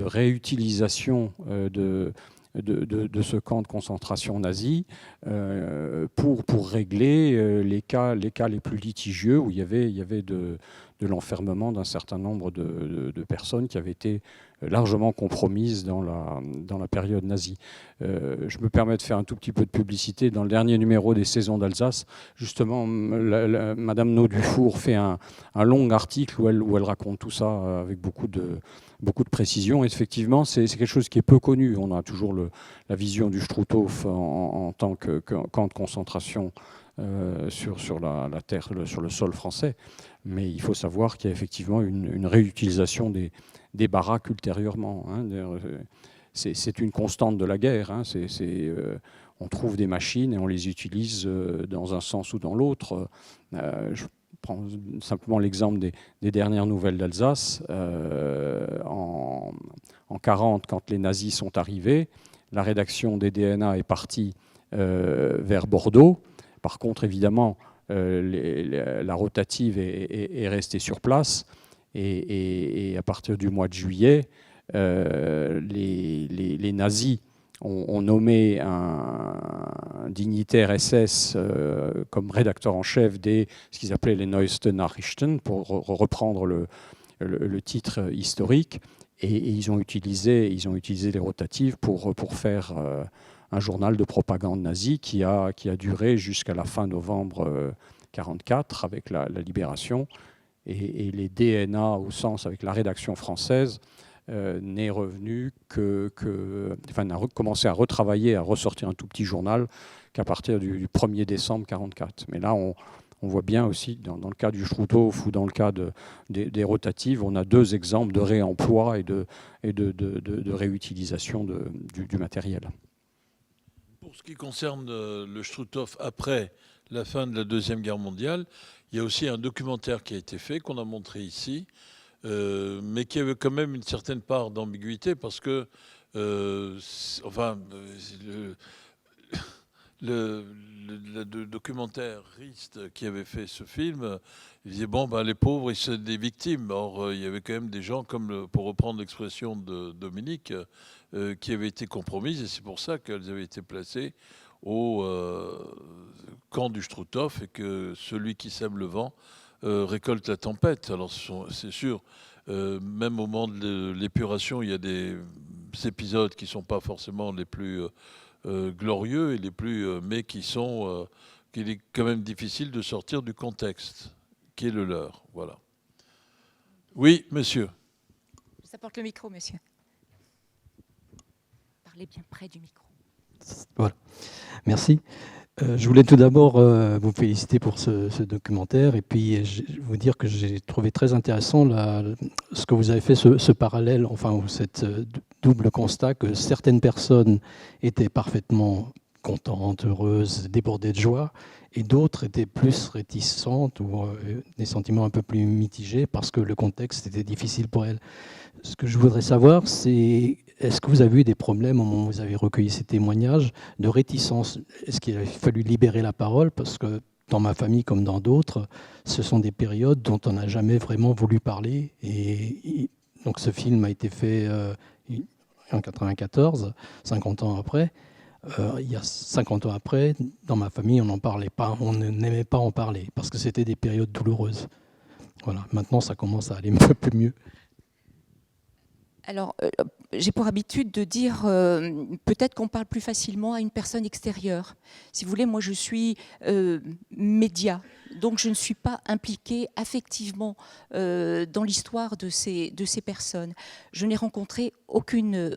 S4: réutilisation de ce camp de concentration nazi pour régler les cas les plus litigieux où il y avait de l'enfermement d'un certain nombre de personnes qui avaient été largement compromises dans la période nazie. Je me permets de faire un tout petit peu de publicité. Dans le dernier numéro des Saisons d'Alsace, justement, Madame Naudufour fait un long article où elle raconte tout ça avec beaucoup de précision. Et effectivement, c'est quelque chose qui est peu connu. On a toujours la vision du Struthof en tant que camp de concentration sur la terre, sur le sol français. Mais il faut savoir qu'il y a effectivement une réutilisation des baraques ultérieurement. Hein. C'est une constante de la guerre. Hein. On trouve des machines et on les utilise dans un sens ou dans l'autre. Je prends simplement l'exemple des dernières nouvelles d'Alsace. En 1940, quand les nazis sont arrivés, la rédaction des DNA est partie vers Bordeaux. Par contre, évidemment, la rotative est restée sur place. Et à partir du mois de juillet, les nazis ont nommé un dignitaire SS comme rédacteur en chef ce qu'ils appelaient les Neueste Nachrichten, pour reprendre le titre historique. Et ils ont utilisé les rotatives pour faire un journal de propagande nazie qui a duré jusqu'à la fin novembre 1944 avec la libération. Et les DNA, au sens avec la rédaction française, n'est revenu n'a commencé à retravailler, à ressortir un tout petit journal qu'à partir du 1er décembre 1944. Mais là, on voit bien aussi, dans le cas du Struthof ou dans le cas des rotatives, on a deux exemples de réemploi et de réutilisation du matériel.
S1: Pour ce qui concerne le Struthof après la fin de la Deuxième Guerre mondiale, il y a aussi un documentaire qui a été fait, qu'on a montré ici, mais qui avait quand même une certaine part d'ambiguïté parce que, le documentariste qui avait fait ce film, il disait les pauvres, ils sont des victimes. Or, il y avait quand même des gens, comme pour reprendre l'expression de Dominique, qui avaient été compromises, et c'est pour ça qu'elles avaient été placées au camp du Struthof, et que celui qui sème le vent récolte la tempête. Alors c'est sûr, même au moment de l'épuration, il y a des épisodes qui ne sont pas forcément les plus glorieux et les plus, mais qu'il est quand même difficile de sortir du contexte qui est le leur. Voilà. Oui, monsieur.
S3: Ça porte le micro, monsieur. Parlez bien près du micro.
S9: Voilà. Merci. Je voulais tout d'abord vous féliciter pour ce documentaire et puis vous dire que j'ai trouvé très intéressant ce que vous avez fait, ce parallèle, enfin cette double constat que certaines personnes étaient parfaitement contentes, heureuses, débordées de joie, et d'autres étaient plus réticentes ou des sentiments un peu plus mitigés parce que le contexte était difficile pour elles. Ce que je voudrais savoir, c'est est-ce que vous avez eu des problèmes au moment où vous avez recueilli ces témoignages de réticence? Est-ce qu'il a fallu libérer la parole? Parce que dans ma famille comme dans d'autres, ce sont des périodes dont on n'a jamais vraiment voulu parler. Et donc ce film a été fait en 1994, 50 ans après. Il y a 50 ans après, dans ma famille, on n'en parlait pas, on n'aimait pas en parler, parce que c'était des périodes douloureuses. Voilà. Maintenant, ça commence à aller un peu plus mieux.
S3: Alors, j'ai pour habitude de dire peut-être qu'on parle plus facilement à une personne extérieure. Si vous voulez, moi je suis média, donc je ne suis pas impliquée affectivement dans l'histoire de ces personnes. Je n'ai rencontré aucune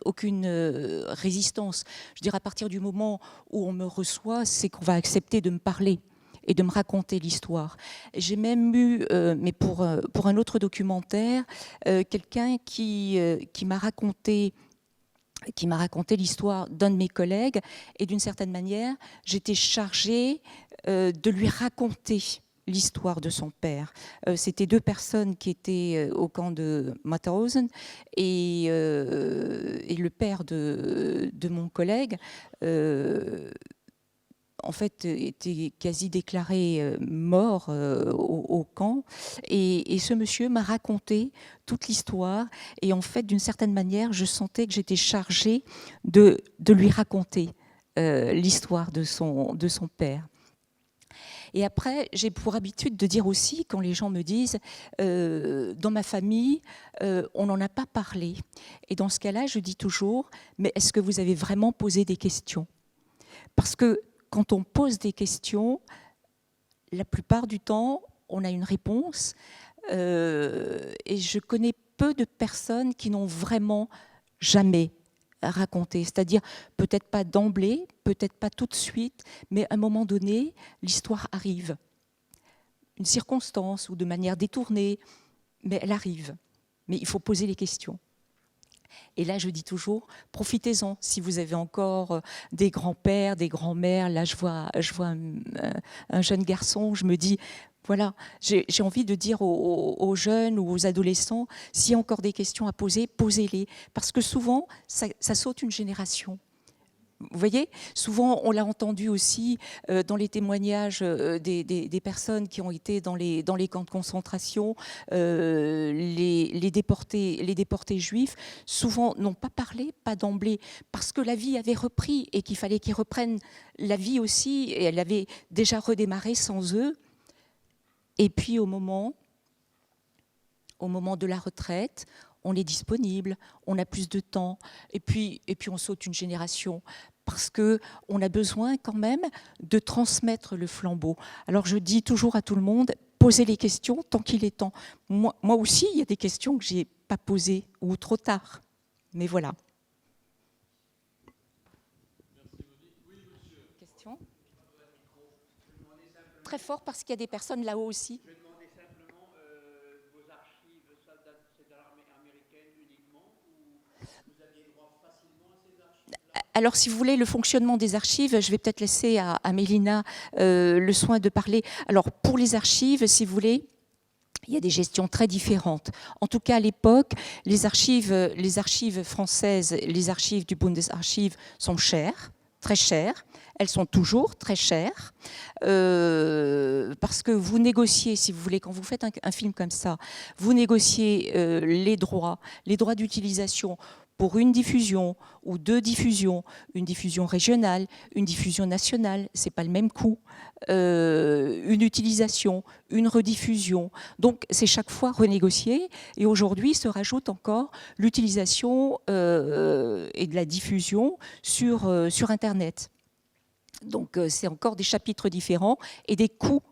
S3: résistance. Je dirais à partir du moment où on me reçoit, c'est qu'on va accepter de me parler et de me raconter l'histoire. J'ai même eu, mais pour un autre documentaire, quelqu'un qui m'a raconté l'histoire d'un de mes collègues, et d'une certaine manière, j'étais chargée de lui raconter l'histoire de son père. C'était deux personnes qui étaient au camp de Mauthausen, et le père de mon collègue en fait, était quasi déclaré mort au camp. Et ce monsieur m'a raconté toute l'histoire. Et en fait, d'une certaine manière, je sentais que j'étais chargée de lui raconter l'histoire de son père. Et après, j'ai pour habitude de dire aussi, quand les gens me disent dans ma famille, on n'en a pas parlé. Et dans ce cas-là, je dis toujours, mais est-ce que vous avez vraiment posé des questions? Parce que quand on pose des questions, la plupart du temps, on a une réponse. Et je connais peu de personnes qui n'ont vraiment jamais raconté. C'est-à-dire, peut-être pas d'emblée, peut-être pas tout de suite, mais à un moment donné, l'histoire arrive. Une circonstance ou de manière détournée, mais elle arrive. Mais il faut poser les questions. Et là, je dis toujours, profitez-en. Si vous avez encore des grands-pères, des grands-mères, là, je vois un jeune garçon, je me dis, voilà, j'ai envie de dire aux jeunes ou aux adolescents, s'il y a encore des questions à poser, posez-les. Parce que souvent, ça saute une génération. Vous voyez, souvent on l'a entendu aussi dans les témoignages des personnes qui ont été dans les camps de concentration, les déportés juifs, souvent n'ont pas parlé, pas d'emblée, parce que la vie avait repris et qu'il fallait qu'ils reprennent la vie aussi, et elle avait déjà redémarré sans eux. Et puis au moment de la retraite, on est disponible, on a plus de temps, et puis on saute une génération, parce qu'on a besoin quand même de transmettre le flambeau. Alors je dis toujours à tout le monde, posez les questions tant qu'il est temps. Moi aussi, il y a des questions que je n'ai pas posées, ou trop tard, mais voilà. Question ? Très fort, parce qu'il y a des personnes là-haut aussi. Alors, si vous voulez, le fonctionnement des archives, je vais peut-être laisser à Mélina le soin de parler. Alors, pour les archives, si vous voulez, il y a des gestions très différentes. En tout cas, à l'époque, les archives françaises, les archives du Bundesarchiv sont chères, très chères. Elles sont toujours très chères parce que vous négociez, si vous voulez, quand vous faites un film comme ça, vous négociez les droits d'utilisation pour une diffusion ou deux diffusions, une diffusion régionale, une diffusion nationale, c'est pas le même coût, une utilisation, une rediffusion. Donc c'est chaque fois renégocié, et aujourd'hui se rajoute encore l'utilisation et de la diffusion sur Internet. Donc c'est encore des chapitres différents et des coûts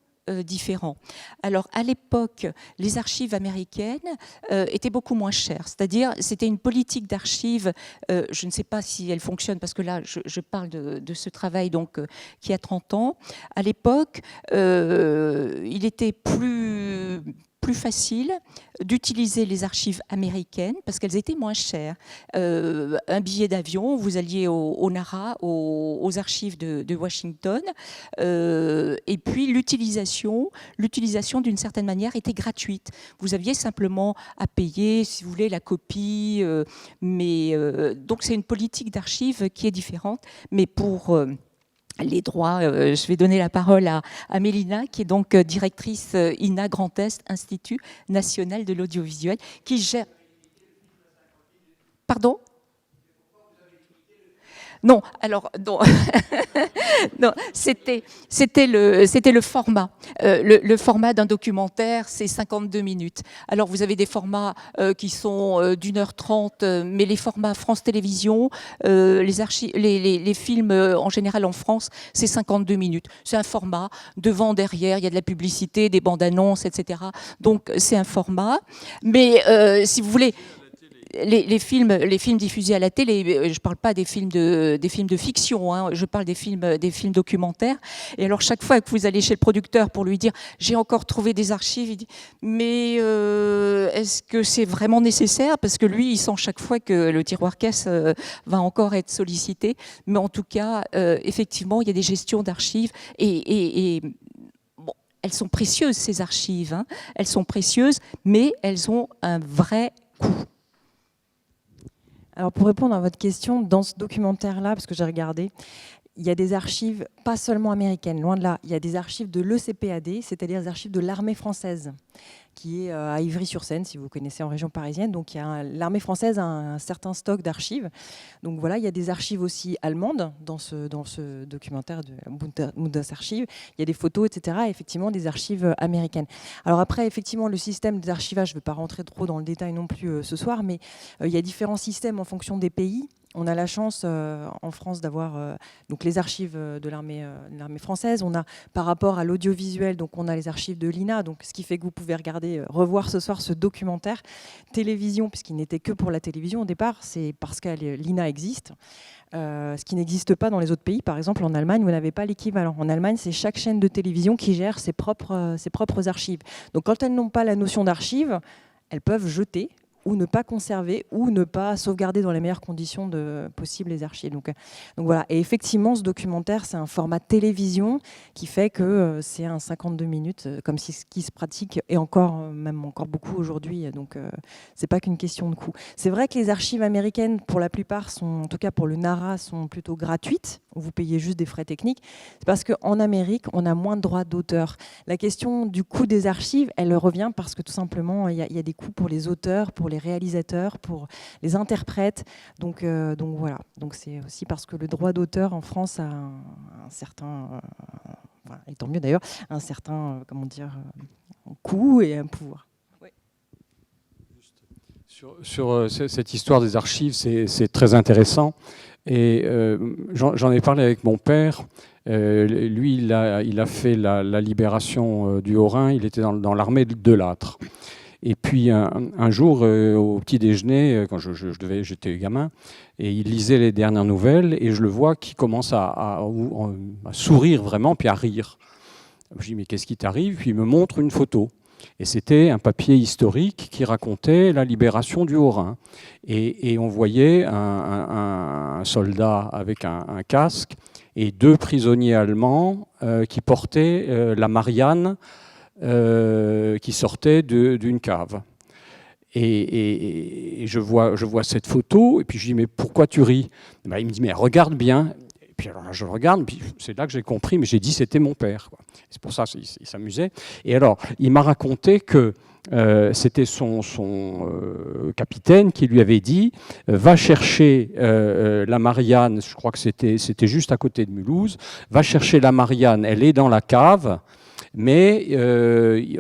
S3: différents. Alors à l'époque, les archives américaines étaient beaucoup moins chères, c'est-à-dire c'était une politique d'archives, je ne sais pas si elle fonctionne parce que là je parle de ce travail donc, qui a 30 ans. À l'époque, il était plus plus facile d'utiliser les archives américaines parce qu'elles étaient moins chères. Un billet d'avion, vous alliez au NARA, aux archives de Washington, et puis l'utilisation d'une certaine manière était gratuite. Vous aviez simplement à payer, si vous voulez, la copie, donc c'est une politique d'archives qui est différente, mais pour les droits, je vais donner la parole à Mélina, qui est donc directrice INA Grand Est, Institut National de l'Audiovisuel, qui gère... Pardon ? Non, alors non, non, c'était le format. Le format d'un documentaire, c'est 52 minutes. Alors vous avez des formats qui sont d'1h30, mais les formats France Télévisions, les films en général en France, c'est 52 minutes. C'est un format, devant, derrière, il y a de la publicité, des bandes annonces, etc. Donc c'est un format. Mais si vous voulez... Les films diffusés à la télé, je ne parle pas des films de fiction, hein, je parle des films documentaires. Et alors chaque fois que vous allez chez le producteur pour lui dire j'ai encore trouvé des archives, il dit mais est-ce que c'est vraiment nécessaire? Parce que lui, il sent chaque fois que le tiroir caisse va encore être sollicité. Mais en tout cas, effectivement, il y a des gestions d'archives et bon, elles sont précieuses ces archives, hein. Elles sont précieuses, mais elles ont un vrai coût.
S2: Alors pour répondre à votre question, dans ce documentaire-là, parce que j'ai regardé, il y a des archives pas seulement américaines, loin de là. Il y a des archives de l'ECPAD, c'est-à-dire des archives de l'armée française, qui est à Ivry-sur-Seine, si vous connaissez, en région parisienne. Donc l'armée française a un certain stock d'archives. Donc voilà, il y a des archives aussi allemandes dans ce documentaire de Bundesarchiv. Il y a des photos, etc. Et effectivement, des archives américaines. Alors après, effectivement, le système des archivages, je ne vais pas rentrer trop dans le détail non plus ce soir, mais il y a différents systèmes en fonction des pays. On a la chance en France d'avoir donc les archives de l'armée française. On a par rapport à l'audiovisuel, donc on a les archives de l'INA, donc ce qui fait que vous pouvez revoir ce soir ce documentaire télévision, puisqu'il n'était que pour la télévision au départ. C'est parce que l'INA existe. Ce qui n'existe pas dans les autres pays. Par exemple, en Allemagne, vous n'avez pas l'équivalent. En Allemagne, c'est chaque chaîne de télévision qui gère ses propres archives. Donc quand elles n'ont pas la notion d'archive, elles peuvent jeter ou ne pas conserver, ou ne pas sauvegarder dans les meilleures conditions possibles les archives. Donc voilà. Et effectivement, ce documentaire, c'est un format télévision qui fait que c'est un 52 minutes, comme ce qui se pratique, et même encore beaucoup aujourd'hui. Donc c'est pas qu'une question de coût. C'est vrai que les archives américaines, pour la plupart, en tout cas pour le NARA, sont plutôt gratuites. Vous payez juste des frais techniques. C'est parce qu'en Amérique, on a moins de droits d'auteur. La question du coût des archives, elle revient parce que tout simplement, il y a des coûts pour les auteurs, pour les réalisateurs, pour les interprètes. Donc voilà. Donc c'est aussi parce que le droit d'auteur en France a un certain, et tant mieux d'ailleurs, un certain coût et un pouvoir. Oui.
S4: Sur cette histoire des archives, c'est très intéressant. Et j'en ai parlé avec mon père. Lui, il a fait la libération du Haut-Rhin. Il était dans l'armée de Lattre. Et puis un jour, au petit déjeuner, quand j'étais gamin, et il lisait les dernières nouvelles, et je le vois qui commence à sourire vraiment, puis à rire. Je lui dis mais qu'est-ce qui t'arrive? Puis il me montre une photo. Et c'était un papier historique qui racontait la libération du Haut-Rhin. Et on voyait un soldat avec un casque et deux prisonniers allemands qui portaient la Marianne qui sortaient d'une cave. Et je vois cette photo, et puis je dis mais pourquoi tu ris? Ben, il me dit mais regarde bien. Et puis alors je regarde, puis c'est là que j'ai compris, mais j'ai dit c'était mon père, quoi. C'est pour ça qu'il s'amusait. Et alors il m'a raconté que c'était son capitaine qui lui avait dit va chercher la Marianne, je crois que c'était juste à côté de Mulhouse, va chercher la Marianne, elle est dans la cave, mais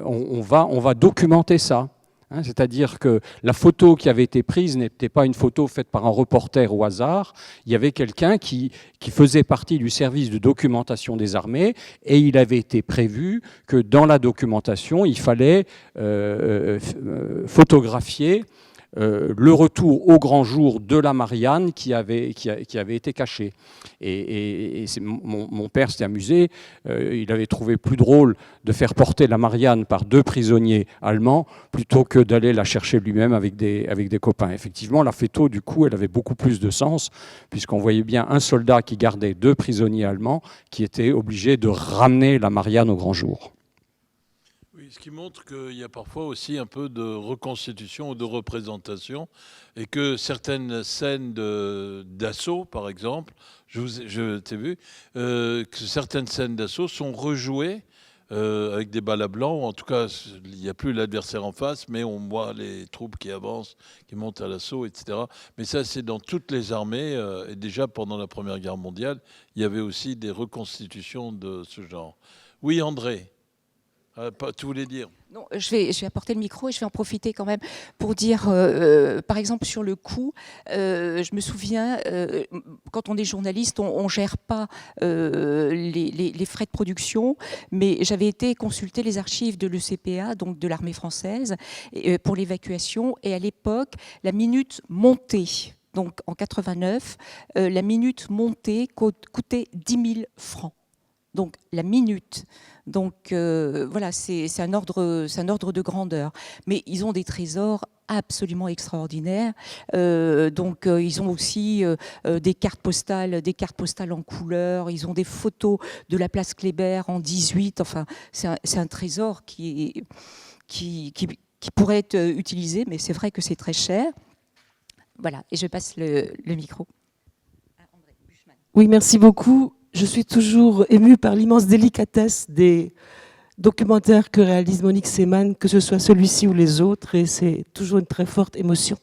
S4: on va documenter ça. Hein, c'est-à-dire que la photo qui avait été prise n'était pas une photo faite par un reporter au hasard. Il y avait quelqu'un qui faisait partie du service de documentation des armées, et il avait été prévu que dans la documentation, il fallait photographier le retour au grand jour de la Marianne qui avait été caché. Et mon père s'était amusé, il avait trouvé plus drôle de faire porter la Marianne par 2 prisonniers allemands plutôt que d'aller la chercher lui-même avec des copains. Effectivement, la photo, du coup, elle avait beaucoup plus de sens, puisqu'on voyait bien un soldat qui gardait 2 prisonniers allemands qui étaient obligés de ramener la Marianne au grand jour.
S1: Oui, ce qui montre qu'il y a parfois aussi un peu de reconstitution ou de représentation et que certaines scènes d'assaut, par exemple, je t'ai vu, que certaines scènes d'assaut sont rejouées avec des balles à blanc, ou en tout cas, il n'y a plus l'adversaire en face, mais on voit les troupes qui avancent, qui montent à l'assaut, etc. Mais ça, c'est dans toutes les armées, et déjà pendant la Première Guerre mondiale, il y avait aussi des reconstitutions de ce genre. Oui, André, tu voulais dire ?
S3: Non, je vais apporter le micro et je vais en profiter quand même pour dire, par exemple, sur le coût, je me souviens, quand on est journaliste, on ne gère pas les frais de production, mais j'avais été consulter les archives de l'ECPA, donc de l'armée française, pour l'évacuation, et à l'époque, la minute montée, donc en 89, la minute montée coûtait 10 000 francs. Donc la minute. Donc voilà, c'est un ordre de grandeur. Mais ils ont des trésors absolument extraordinaires. Donc ils ont aussi des cartes postales en couleur. Ils ont des photos de la place Kléber en 18. Enfin, c'est un trésor qui pourrait être utilisé, mais c'est vrai que c'est très cher. Voilà, et je passe le micro à André Buchmann.
S10: Oui, merci beaucoup. Je suis toujours émue par l'immense délicatesse des documentaires que réalise Monique Seemann, que ce soit celui-ci ou les autres, et c'est toujours une très forte émotion.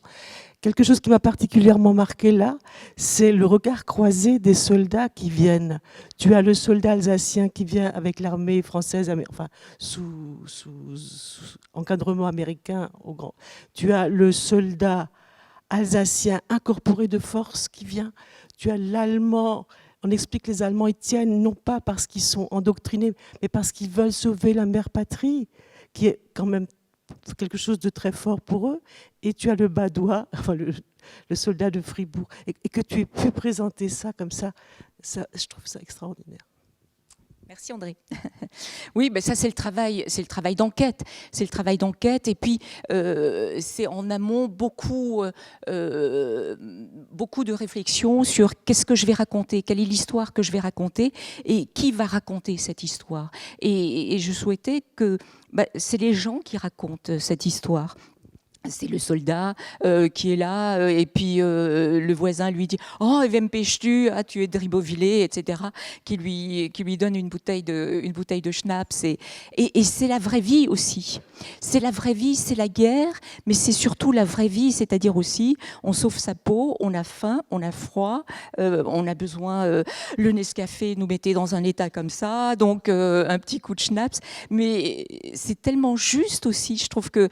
S10: Quelque chose qui m'a particulièrement marqué là, c'est le regard croisé des soldats qui viennent. Tu as le soldat alsacien qui vient avec l'armée française, enfin sous encadrement américain au grand. Tu as le soldat alsacien incorporé de force qui vient. Tu as l'allemand. On explique que les Allemands y tiennent non pas parce qu'ils sont endoctrinés, mais parce qu'ils veulent sauver la mère patrie, qui est quand même quelque chose de très fort pour eux. Et tu as le Badois, enfin le soldat de Fribourg, et que tu aies pu présenter ça comme ça, je trouve ça extraordinaire.
S3: Merci André. Oui, ben ça c'est le travail d'enquête. C'est le travail d'enquête et puis c'est en amont beaucoup de réflexions sur qu'est-ce que je vais raconter, quelle est l'histoire que je vais raconter et qui va raconter cette histoire. Et je souhaitais que c'est les gens qui racontent cette histoire. C'est le soldat qui est là et puis le voisin lui dit « Oh, vem pêches-tu ? Ah, tu es de Ribeauvillé, etc. » qui lui donne une bouteille de schnapps. Et c'est la vraie vie aussi. C'est la vraie vie, c'est la guerre, mais c'est surtout la vraie vie, c'est-à-dire aussi, on sauve sa peau, on a faim, on a froid, on a besoin, le Nescafé nous mettait dans un état comme ça, donc un petit coup de schnapps. Mais c'est tellement juste aussi, je trouve que...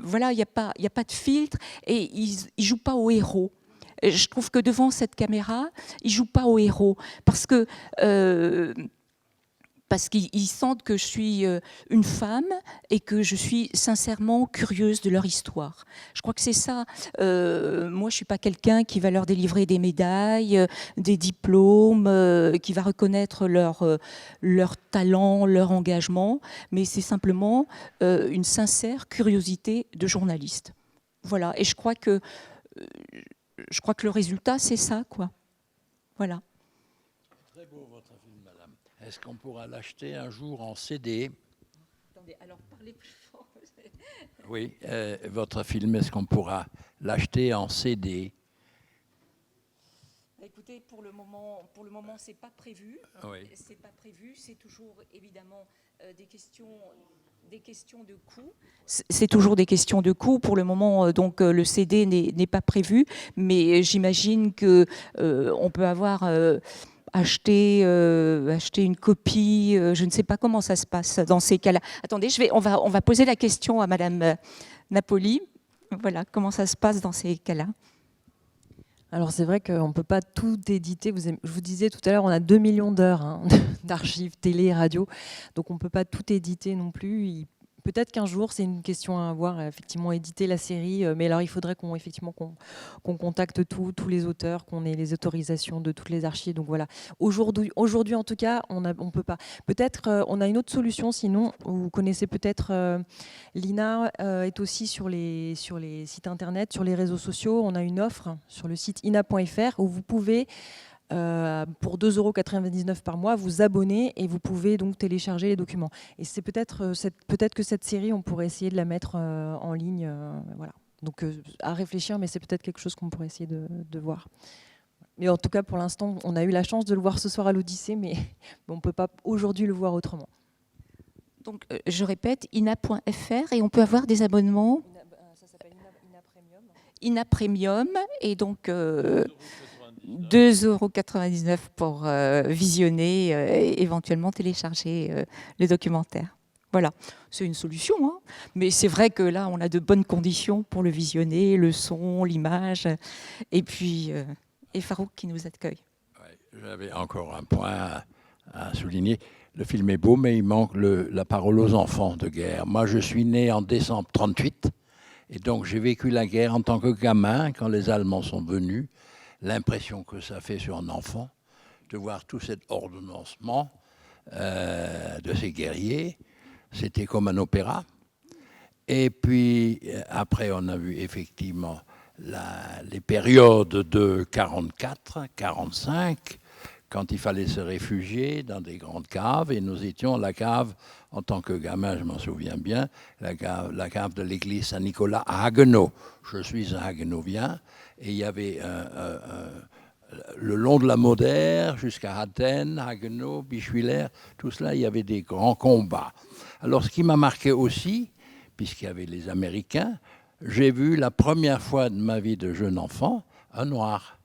S3: voilà, il n'y a pas de filtre et ils ne jouent pas au héros. Je trouve que devant cette caméra, ils ne jouent pas au héros parce qu'ils sentent que je suis une femme et que je suis sincèrement curieuse de leur histoire. Je crois que c'est ça. Moi, je ne suis pas quelqu'un qui va leur délivrer des médailles, des diplômes, qui va reconnaître leur talent, leur engagement, mais c'est simplement une sincère curiosité de journaliste. Voilà. Et je crois que le résultat, c'est ça, quoi. Voilà.
S11: Très beau votre film, madame. Est-ce qu'on pourra l'acheter un jour en CD ?
S3: Attendez, alors parlez plus fort.
S11: Oui, votre film, est-ce qu'on pourra l'acheter en CD ?
S3: Écoutez, pour le moment, c'est pas prévu.
S11: Oui.
S3: C'est pas prévu. C'est toujours évidemment des questions de coût. C'est toujours des questions de coût. Pour le moment, donc le CD n'est pas prévu, mais j'imagine que on peut avoir acheter une copie. Je ne sais pas comment ça se passe dans ces cas-là. Attendez, on va poser la question à Madame Napoli. Voilà, comment ça se passe dans ces cas-là.
S2: Alors c'est vrai qu'on ne peut pas tout éditer. Je vous disais tout à l'heure, on a 2 millions d'heures d'archives télé et radio. Donc on ne peut pas tout éditer non plus. Peut-être qu'un jour, c'est une question à avoir, effectivement, éditer la série. Mais alors, il faudrait qu'on contacte tous les auteurs, qu'on ait les autorisations de toutes les archives. Donc voilà. Aujourd'hui, en tout cas, on peut pas. Peut-être, on a une autre solution. Sinon, vous connaissez peut-être l'INA est aussi sur les sites internet, sur les réseaux sociaux. On a une offre sur le site ina.fr où vous pouvez pour 2,99 € par mois, vous abonner et vous pouvez donc télécharger les documents. Et c'est peut-être que cette série, on pourrait essayer de la mettre en ligne. Voilà. Donc à réfléchir, mais c'est peut-être quelque chose qu'on pourrait essayer de voir. Mais en tout cas, pour l'instant, on a eu la chance de le voir ce soir à l'Odyssée, mais on ne peut pas aujourd'hui le voir autrement.
S3: Donc, je répète, ina.fr, et on peut avoir des abonnements.
S2: Ça s'appelle Ina Premium.
S3: Ina Premium, et donc 2,99 € pour visionner et éventuellement télécharger le documentaire. Voilà, c'est une solution, hein. Mais c'est vrai que là, on a de bonnes conditions pour le visionner, le son, l'image, et puis et Farouk qui nous accueille.
S11: Ouais, j'avais encore un point à souligner. Le film est beau, mais il manque la parole aux enfants de guerre. Moi, je suis né en décembre 1938, et donc j'ai vécu la guerre en tant que gamin, quand les Allemands sont venus. L'impression que ça fait sur un enfant de voir tout cet ordonnancement de ces guerriers, c'était comme un opéra. Et puis après, on a vu effectivement les périodes de 44, 45, quand il fallait se réfugier dans des grandes caves, et nous étions la cave, en tant que gamin, je m'en souviens bien, la cave de l'église Saint-Nicolas à Haguenau. Je suis un Haguenauvien, et il y avait le long de la Moder jusqu'à Athènes, Haguenau, Bischwiller, tout cela, il y avait des grands combats. Alors, ce qui m'a marqué aussi, puisqu'il y avait les Américains, j'ai vu la première fois de ma vie de jeune enfant un noir.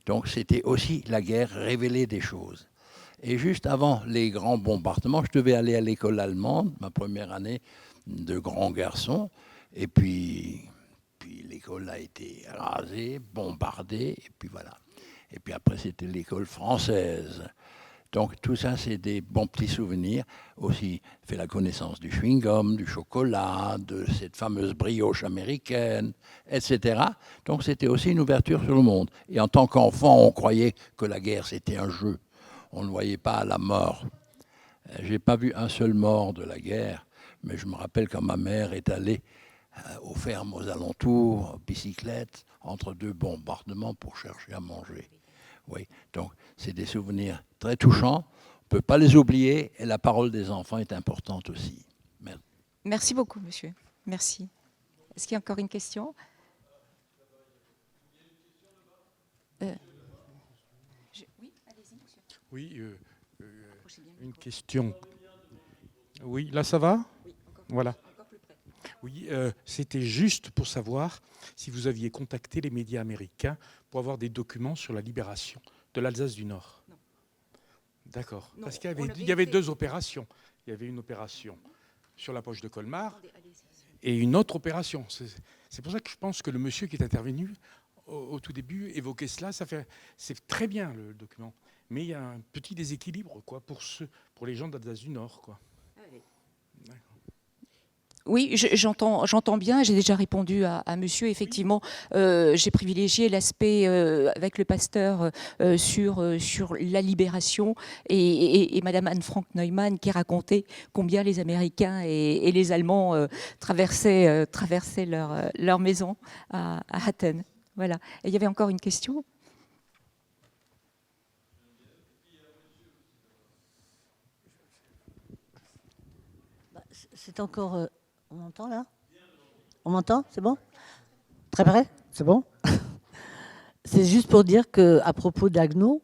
S11: Donc, c'était aussi la guerre révélait des choses. Et juste avant les grands bombardements, je devais aller à l'école allemande, ma première année de grand garçon, et puis l'école a été rasée, bombardée, et puis voilà. Et puis après, c'était l'école française. Donc tout ça, c'est des bons petits souvenirs. Aussi, fait la connaissance du chewing-gum, du chocolat, de cette fameuse brioche américaine, etc. Donc c'était aussi une ouverture sur le monde. Et en tant qu'enfant, on croyait que la guerre, c'était un jeu. On ne voyait pas la mort. Je n'ai pas vu un seul mort de la guerre, mais je me rappelle quand ma mère est allée aux fermes aux alentours, bicyclette, entre deux bombardements pour chercher à manger. Oui, donc c'est des souvenirs très touchants. On ne peut pas les oublier, et la parole des enfants est importante aussi. Merci.
S3: Merci beaucoup, monsieur. Merci. Est-ce qu'il y a encore une question? Oui, allez-y, monsieur.
S6: Oui, une question. Oui, là ça va?
S3: Oui, encore,
S6: voilà.
S3: encore plus près.
S6: Oui, c'était juste pour savoir si vous aviez contacté les médias américains pour avoir des documents sur la libération de l'Alsace du Nord.
S3: Non.
S6: D'accord.
S3: Non,
S6: parce qu'il y avait deux opérations. Il y avait une opération sur la poche de Colmar.
S3: Attendez, allez-y.
S6: Et une autre opération. C'est pour ça que je pense que le monsieur qui est intervenu au tout début évoquait cela. C'est très bien le document, mais il y a un petit déséquilibre quoi, pour les gens d'Alsace du Nord. Quoi.
S3: Oui, j'entends bien. J'ai déjà répondu à monsieur. Effectivement, j'ai privilégié l'aspect avec le pasteur sur la libération et Madame Anne-Frank Neumann qui racontait combien les Américains et les Allemands traversaient leur maison à Athènes. Voilà. Et il y avait encore une question.
S12: C'est encore... On m'entend là? On m'entend? C'est bon? Très près? C'est bon? C'est juste pour dire qu'à propos d'Haguenau,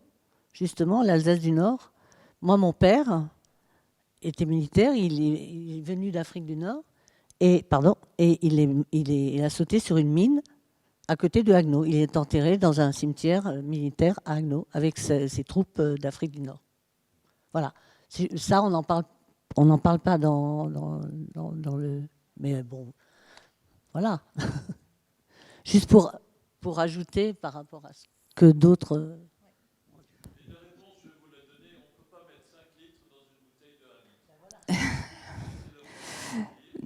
S12: justement, l'Alsace du Nord, moi, mon père était militaire, il est venu d'Afrique du Nord, et il a sauté sur une mine à côté de Haguenau. Il est enterré dans un cimetière militaire à Haguenau avec ses troupes d'Afrique du Nord. Voilà. Ça, on n'en parle pas dans le... Mais bon, voilà. Juste pour ajouter par rapport à ce que d'autres...
S1: Et la réponse, je vais vous la donner, on ne peut pas mettre 5 litres dans une bouteille de 1 litre.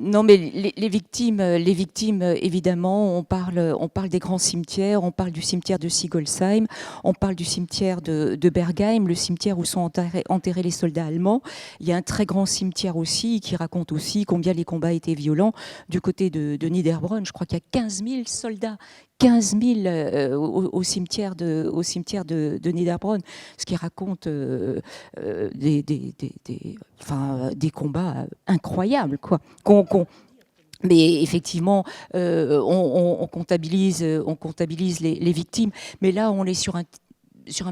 S3: Non, mais les victimes, évidemment, on parle des grands cimetières, on parle du cimetière de Sigolsheim, on parle du cimetière de Bergheim, le cimetière où sont enterrés les soldats allemands. Il y a un très grand cimetière aussi qui raconte aussi combien les combats étaient violents du côté de Niederbronn. Je crois qu'il y a 15 000 soldats. 15 000 au cimetière de Niederbronn, ce qui raconte des combats incroyables, quoi. Mais effectivement, on comptabilise les victimes. Mais là, on est sur un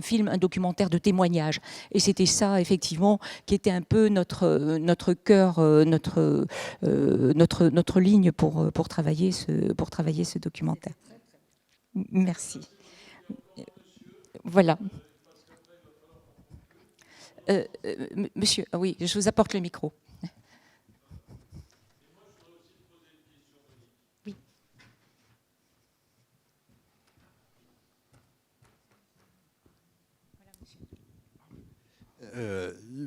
S3: film, un documentaire de témoignage. Et c'était ça, effectivement, qui était un peu notre cœur, notre ligne pour travailler ce documentaire. Merci. Voilà. Monsieur, ah oui, je vous apporte le micro. Oui.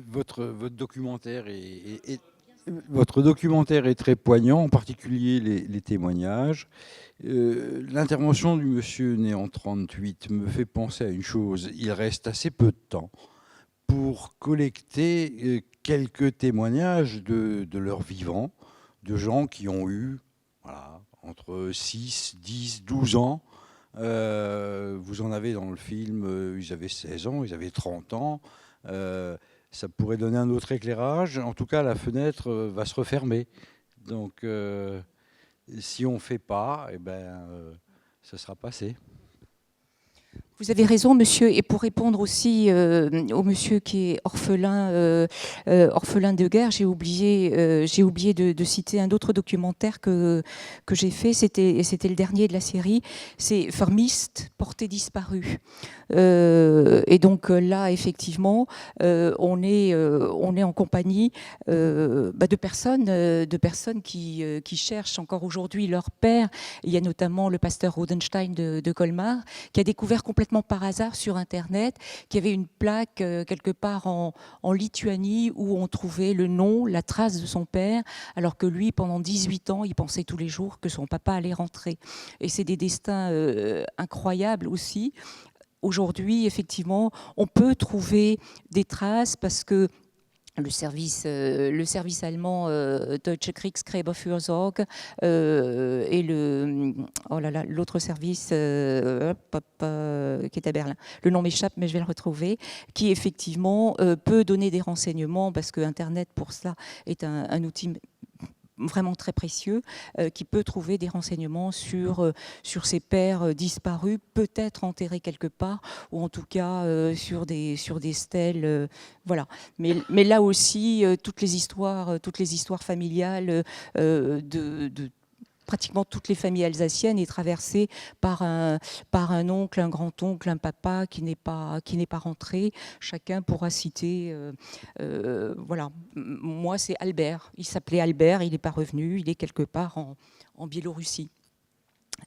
S13: Votre documentaire votre documentaire est très poignant, en particulier les témoignages. L'intervention du monsieur né en 1938 me fait penser à une chose. Il reste assez peu de temps pour collecter quelques témoignages de leurs vivants, de gens qui ont eu entre 6, 10, 12 ans. Vous en avez dans le film, ils avaient 16 ans, ils avaient 30 ans. Ça pourrait donner un autre éclairage. En tout cas, la fenêtre va se refermer. Donc, si on ne fait pas, ça sera passé.
S3: Vous avez raison, monsieur. Et pour répondre aussi au monsieur qui est orphelin de guerre, j'ai oublié de citer un autre documentaire que j'ai fait. C'était le dernier de la série. C'est Vermisst, porté disparu. Et donc là, effectivement, on est en compagnie de personnes qui cherchent encore aujourd'hui leur père. Il y a notamment le pasteur Rodenstein de Colmar qui a découvert complètement par hasard sur Internet qu'il y avait une plaque quelque part en Lituanie où on trouvait le nom, la trace de son père, alors que lui, pendant 18 ans, il pensait tous les jours que son papa allait rentrer. Et c'est des destins incroyables aussi. Aujourd'hui, effectivement, on peut trouver des traces parce que le service allemand Deutsche Kriegsgräberfürsorge et l'autre service qui est à Berlin. Le nom m'échappe, mais je vais le retrouver, qui effectivement peut donner des renseignements parce que Internet, pour cela, est un outil vraiment très précieux, qui peut trouver des renseignements sur ces pères disparus, peut-être enterrés quelque part, ou en tout cas sur des stèles. Voilà. Mais là aussi, toutes les histoires familiales de pratiquement toutes les familles alsaciennes est traversée par un oncle, un grand-oncle, un papa qui n'est pas rentré. Chacun pourra citer. Voilà. Moi, c'est Albert. Il s'appelait Albert. Il n'est pas revenu. Il est quelque part en Biélorussie.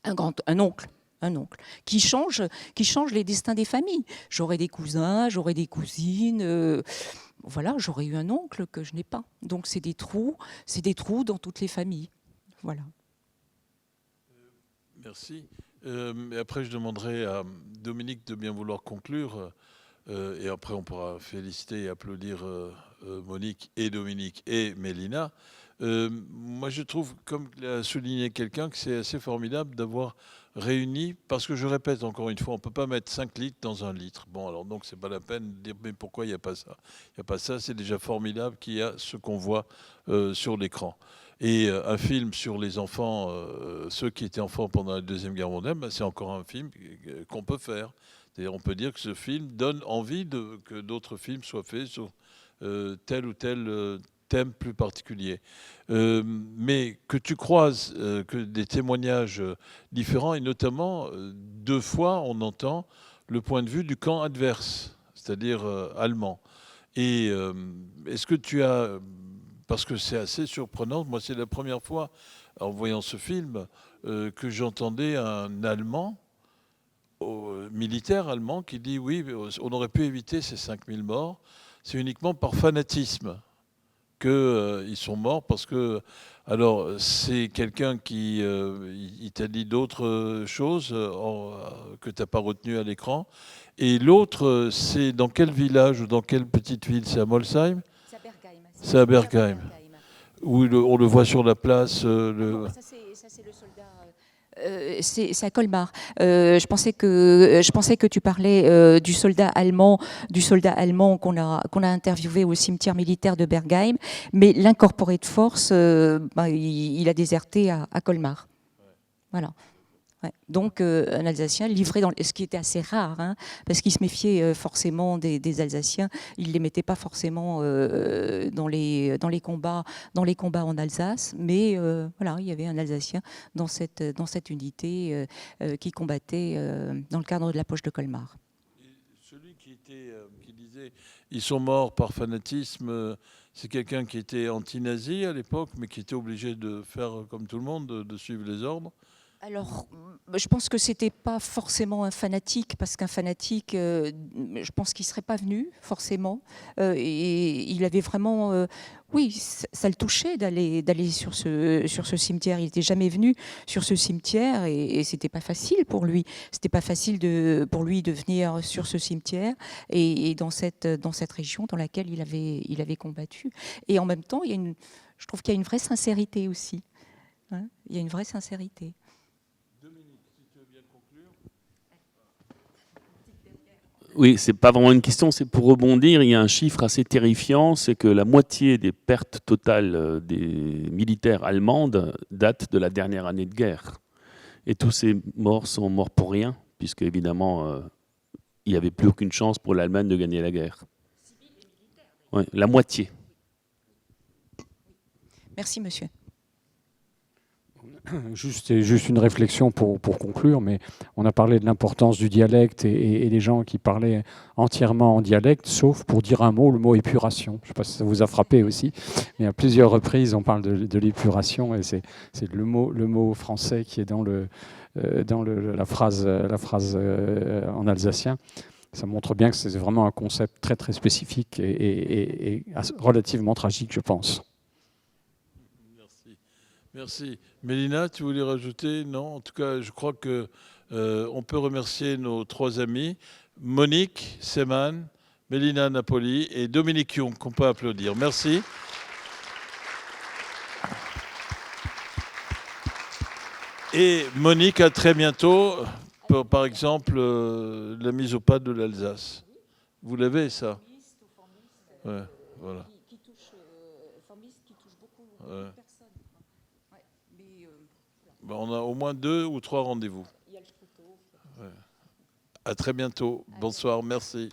S3: Un oncle qui change les destins des familles. J'aurais des cousins, j'aurais des cousines. Voilà, j'aurais eu un oncle que je n'ai pas. Donc c'est des trous dans toutes les familles. Voilà.
S1: Merci. Et après, je demanderai à Dominique de bien vouloir conclure. Et après, on pourra féliciter et applaudir Monique et Dominique et Mélina. Moi, je trouve, comme l'a souligné quelqu'un, que c'est assez formidable d'avoir réuni, parce que je répète encore une fois, on ne peut pas mettre 5 litres dans 1 litre. Bon, alors donc, c'est pas la peine de dire, mais pourquoi il n'y a pas ça ? Il n'y a pas ça, c'est déjà formidable qu'il y a ce qu'on voit sur l'écran. Et un film sur les enfants, ceux qui étaient enfants pendant la Deuxième Guerre mondiale, c'est encore un film qu'on peut faire. C'est-à-dire, on peut dire que ce film donne envie que d'autres films soient faits sur tel ou tel thème plus particulier. Mais que tu croises que des témoignages différents, et notamment 2 fois, on entend le point de vue du camp adverse, c'est-à-dire allemand. Et est-ce que tu as... Parce que c'est assez surprenant. Moi, c'est la première fois, en voyant ce film, que j'entendais un Allemand, militaire allemand, qui dit « Oui, on aurait pu éviter ces 5000 morts. C'est uniquement par fanatisme qu'ils sont morts, parce que Alors, c'est quelqu'un qui il t'a dit d'autres choses que tu n'as pas retenues à l'écran. Et l'autre, c'est dans quel village ou dans quelle petite ville? C'est à Molsheim?
S3: C'est à Bergheim.
S1: C'est à Bergheim. Où on le voit sur la place.
S3: Non, ça c'est le soldat. C'est à Colmar. Je pensais que tu parlais du soldat allemand qu'on a interviewé au cimetière militaire de Bergheim, mais l'incorporé de force, il a déserté à Colmar. Voilà. Ouais. Donc un Alsacien livré ce qui était assez rare, hein, parce qu'il se méfiait forcément des Alsaciens. Il ne les mettait pas forcément dans les combats en Alsace, mais voilà, il y avait un Alsacien dans cette unité qui combattait dans le cadre de la poche de Colmar.
S1: Et celui qui disait ils sont morts par fanatisme, c'est quelqu'un qui était anti-nazi à l'époque, mais qui était obligé de faire comme tout le monde, de suivre les ordres.
S3: Alors, je pense que c'était pas forcément un fanatique, parce qu'un fanatique, je pense qu'il serait pas venu forcément. Et il avait vraiment, oui, ça le touchait d'aller sur ce cimetière. Il n'était jamais venu sur ce cimetière, et c'était pas facile pour lui. C'était pas facile pour lui de venir sur ce cimetière et dans cette région dans laquelle il avait combattu. Et en même temps, je trouve qu'il y a une vraie sincérité aussi. Hein, il y a une vraie sincérité.
S8: Oui, c'est pas vraiment une question, c'est pour rebondir. Il y a un chiffre assez terrifiant, c'est que la moitié des pertes totales des militaires allemandes datent de la dernière année de guerre. Et tous ces morts sont morts pour rien, puisque évidemment, il n'y avait plus aucune chance pour l'Allemagne de gagner la guerre. Ouais, la moitié.
S3: Merci, monsieur.
S4: Juste une réflexion pour conclure, mais on a parlé de l'importance du dialecte et des gens qui parlaient entièrement en dialecte, sauf pour dire un mot, le mot épuration. Je ne sais pas si ça vous a frappé aussi, mais à plusieurs reprises, on parle de l'épuration, et c'est le mot français qui est dans la phrase en alsacien. Ça montre bien que c'est vraiment un concept très très spécifique et relativement tragique, je pense.
S1: Merci. Mélina, tu voulais rajouter? Non, en tout cas, je crois que on peut remercier nos trois amis, Monique Seman, Mélina Napoli et Dominique Young, qu'on peut applaudir. Merci. Et Monique, à très bientôt, pour, par exemple, la mise au pas de l'Alsace. Vous l'avez, ça? Ouais, voilà.
S3: Qui touche beaucoup
S1: Ouais.
S3: de personnes. Ouais, mais,
S1: Ben, on a au moins 2 ou 3 rendez-vous.
S3: il y a le Struthof.
S1: Ouais. À très bientôt. Bonsoir, merci.